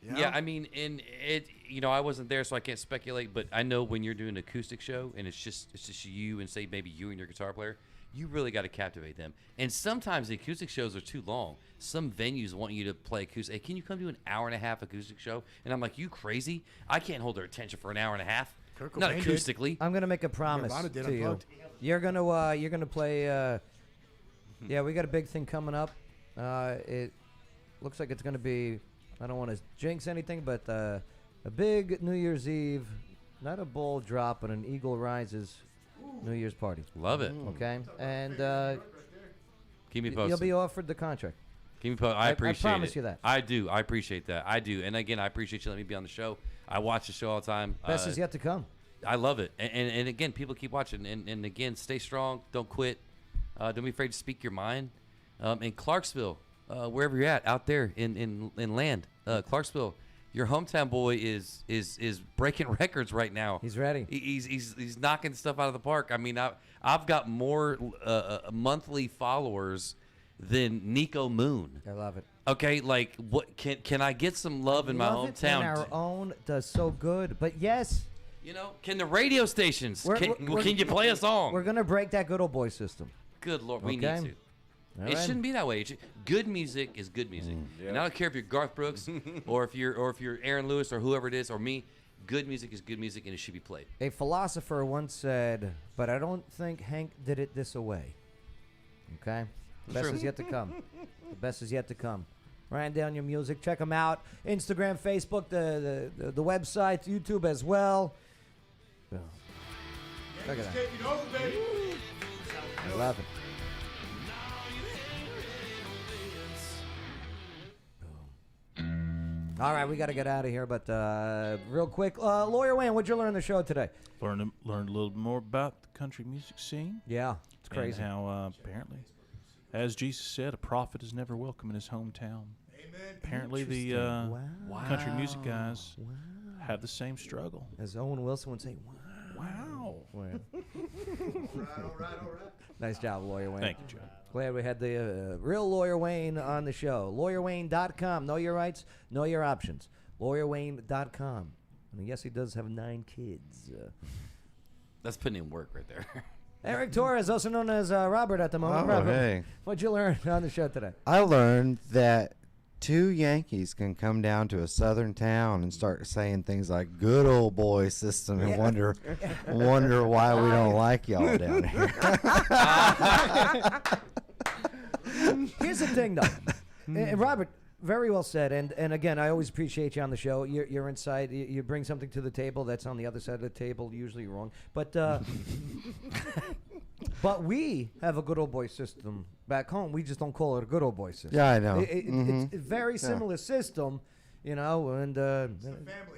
You know? Yeah, I mean, and it. I wasn't there, so I can't speculate. But I know when you're doing an acoustic show and it's just you and say maybe you and your guitar player, you really got to captivate them. And sometimes the acoustic shows are too long. Some venues want you to play acoustic. Hey, can you come do an hour and a half acoustic show? And I'm like, you crazy? I can't hold their attention for an hour and a half. Kurt Not Cobain did. acoustically. I'm gonna make a promise Nirvana did to you. Unplugged. You're gonna play. Yeah, we got a big thing coming up. It looks like it's gonna be. I don't want to jinx anything, but a big New Year's Eve, not a ball drop, but an Eagle Rises New Year's party. Love it. Okay, and Keep me you'll posted. be offered the contract. Keep me posted. I appreciate it. promise you that. I do. I appreciate that. I do. And again, I appreciate you letting me be on the show. I watch the show all the time. Best is yet to come. I love it. And again, people keep watching. And again, stay strong. Don't quit. Don't be afraid to speak your mind. In Clarksville, wherever you're at, out there in land, Clarksville, your hometown boy is breaking records right now. He's ready. He's knocking stuff out of the park. I mean, I've got more monthly followers than Nico Moon. I love it. Okay, like what can I get some love in my Love it hometown? when our own does so good, but yes. You know, can the radio stations? We're- Can you play a song? We're gonna break that good old boy system. Good Lord, we Okay? need to. It shouldn't be that way. Good music is good music, and I don't care if you're Garth Brooks or if you're Aaron Lewis or whoever it is or me. Good music is good music, and it should be played. A philosopher once said, "But I don't think Hank did it this away." Okay, the best is yet to come. The best is yet to come. Write down your music. Check them out. Instagram, Facebook, the website, YouTube as well. Look at that. I love it. All right, we got to get out of here, but real quick, Lawyer Wayne, what'd you learn on the show today? Learned a little more about the country music scene. Yeah, it's crazy. And how apparently, as Jesus said, a prophet is never welcome in his hometown. Amen. Apparently, the country music guys have the same struggle. As Owen Wilson would say, wow. All right. Nice job, Lawyer Wayne. Thank you, Joe. Glad we had the real Lawyer Wayne on the show. LawyerWayne.com. Know your rights, know your options. LawyerWayne.com. And yes, he does have 9 kids. That's putting in work right there. Eric Torres, also known as Robert at the moment. Oh, Robert, hey. what'd you learn on the show today? I learned that 2 Yankees can come down to a southern town and start saying things like "good old boy system" and wonder why we don't like y'all down here. Here's the thing, though. And Robert, very well said. And again, I always appreciate you on the show. You're inside. You bring something to the table that's on the other side of the table, usually wrong. But but we have a good old boy system back home. We just don't call it a good old boy system. Yeah, I know. It's a very similar system, you know, and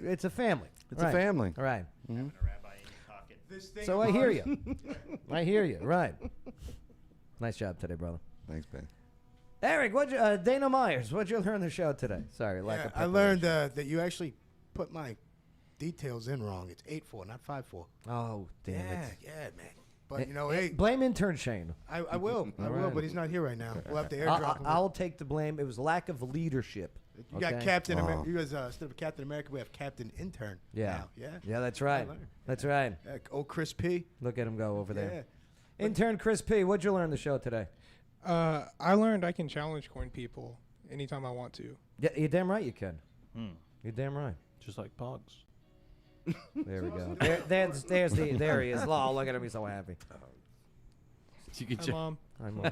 it's a family. It's a family. All right. Having a rabbi in your pocket. So I hear you. I hear you. Right. Nice job today, brother. Thanks, Ben. Eric, Dana Myers, what'd you learn on the show today? Sorry, lack of I learned that you actually put my details in wrong. It's 8-4, not 5-4. Oh, damn it. Yeah, man. But, you know, hey. Blame intern Shane. I will. I will, but he's not here right now. We'll have to airdrop him. I'll take the blame. It was lack of leadership. You got Captain America. You guys, instead of Captain America, we have Captain Intern. Yeah. Now. Yeah, that's right. That's right. Old Chris P. Look at him go over there. Yeah. Intern Chris P., what'd you learn on the show today? I learned I can challenge coin people anytime I want to. Yeah, you're damn right you can. You're damn right. Just like Pogs. There we go. There he is. Oh, look at him. He's so happy. Hi, Mom. Hi, Mom.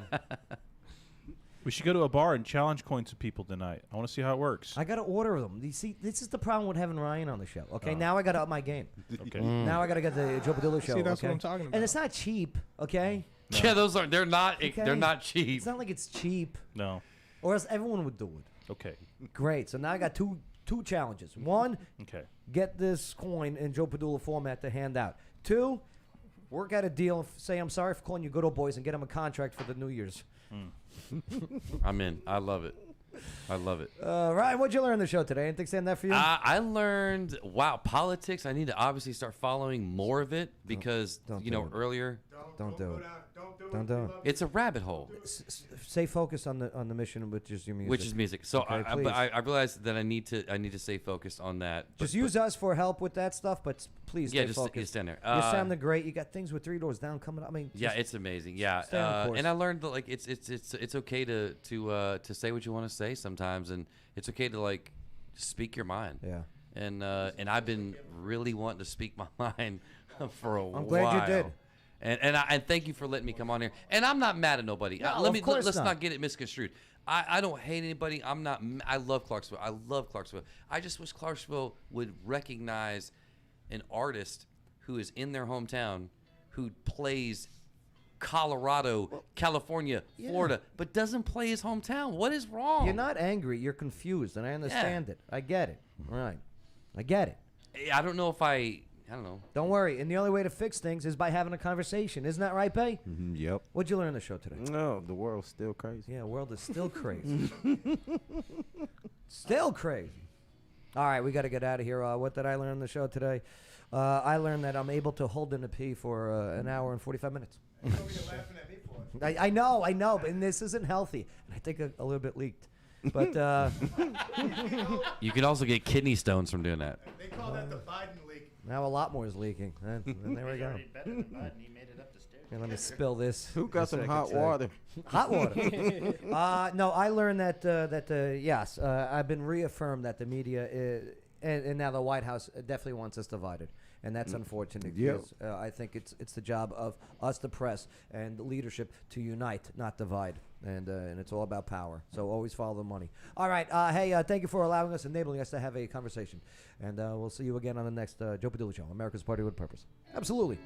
We should go to a bar and challenge coins to people tonight. I want to see how it works. I got to order them. You see, this is the problem with having Ryan on the show. Okay, now I got to up my game. Okay. Now I got to get the Joe Padula show. See, that's okay? what I'm talking about. And it's not cheap, okay? No. Yeah, they're not cheap. It's not like it's cheap. No. Or else everyone would do it. Okay. Great. So now I got two challenges. One, get this coin in Joe Padula format to hand out. 2, work out a deal. Say I'm sorry for calling you good old boys and get them a contract for the New Year's. I'm in. I love it. Ryan, what'd you learn on the show today? Anything stand that for you? I learned, politics. I need to obviously start following more of it because, earlier. Don't do it. Don't do it. It's a rabbit hole. Stay focused on the mission, which is your music. So okay, I realized that I need to stay focused on that. Just use us for help with that stuff, but please stay focused. Just stand there. You're sounding great. You got things with 3 Doors Down coming up. I mean, it's amazing. Yeah, stay on course. and I learned that it's okay to say what you want to say sometimes, and it's okay to speak your mind. Yeah. And I've been really wanting to speak my mind for a while. I'm glad you did. And thank you for letting me come on here. And I'm not mad at nobody. No, Let's not get it misconstrued. I don't hate anybody. I love Clarksville. I just wish Clarksville would recognize an artist who is in their hometown, who plays Colorado, California, Florida, but doesn't play his hometown. What is wrong? You're not angry. You're confused, and I understand it. I get it. Right. I get it. I don't know if I don't know. Don't worry. And the only way to fix things is by having a conversation. Isn't that right, Bay? Yep. What'd you learn on the show today? No, the world's still crazy. Yeah, the world is still crazy. Still crazy. All right, we got to get out of here. What did I learn on the show today? I learned that I'm able to hold in a pee for an hour and 45 minutes. I know, and this isn't healthy. And I think a little bit leaked. But you can also get kidney stones from doing that. They call that the Biden leak. Now a lot more is leaking. And there we go. Better than Biden. He made it up the stairs. Here, let me spill this. Who got so some I can hot say- water? Hot water. No, I learned that yes, I've been reaffirmed that the media and now the White House definitely wants us divided, and that's unfortunate. Yep. Because, I think it's the job of us, the press and leadership, to unite, not divide, and it's all about power. So always follow the money. All right, hey, thank you for allowing us, enabling us to have a conversation, and we'll see you again on the next Joe Padula Show, America's Party with Purpose. Absolutely.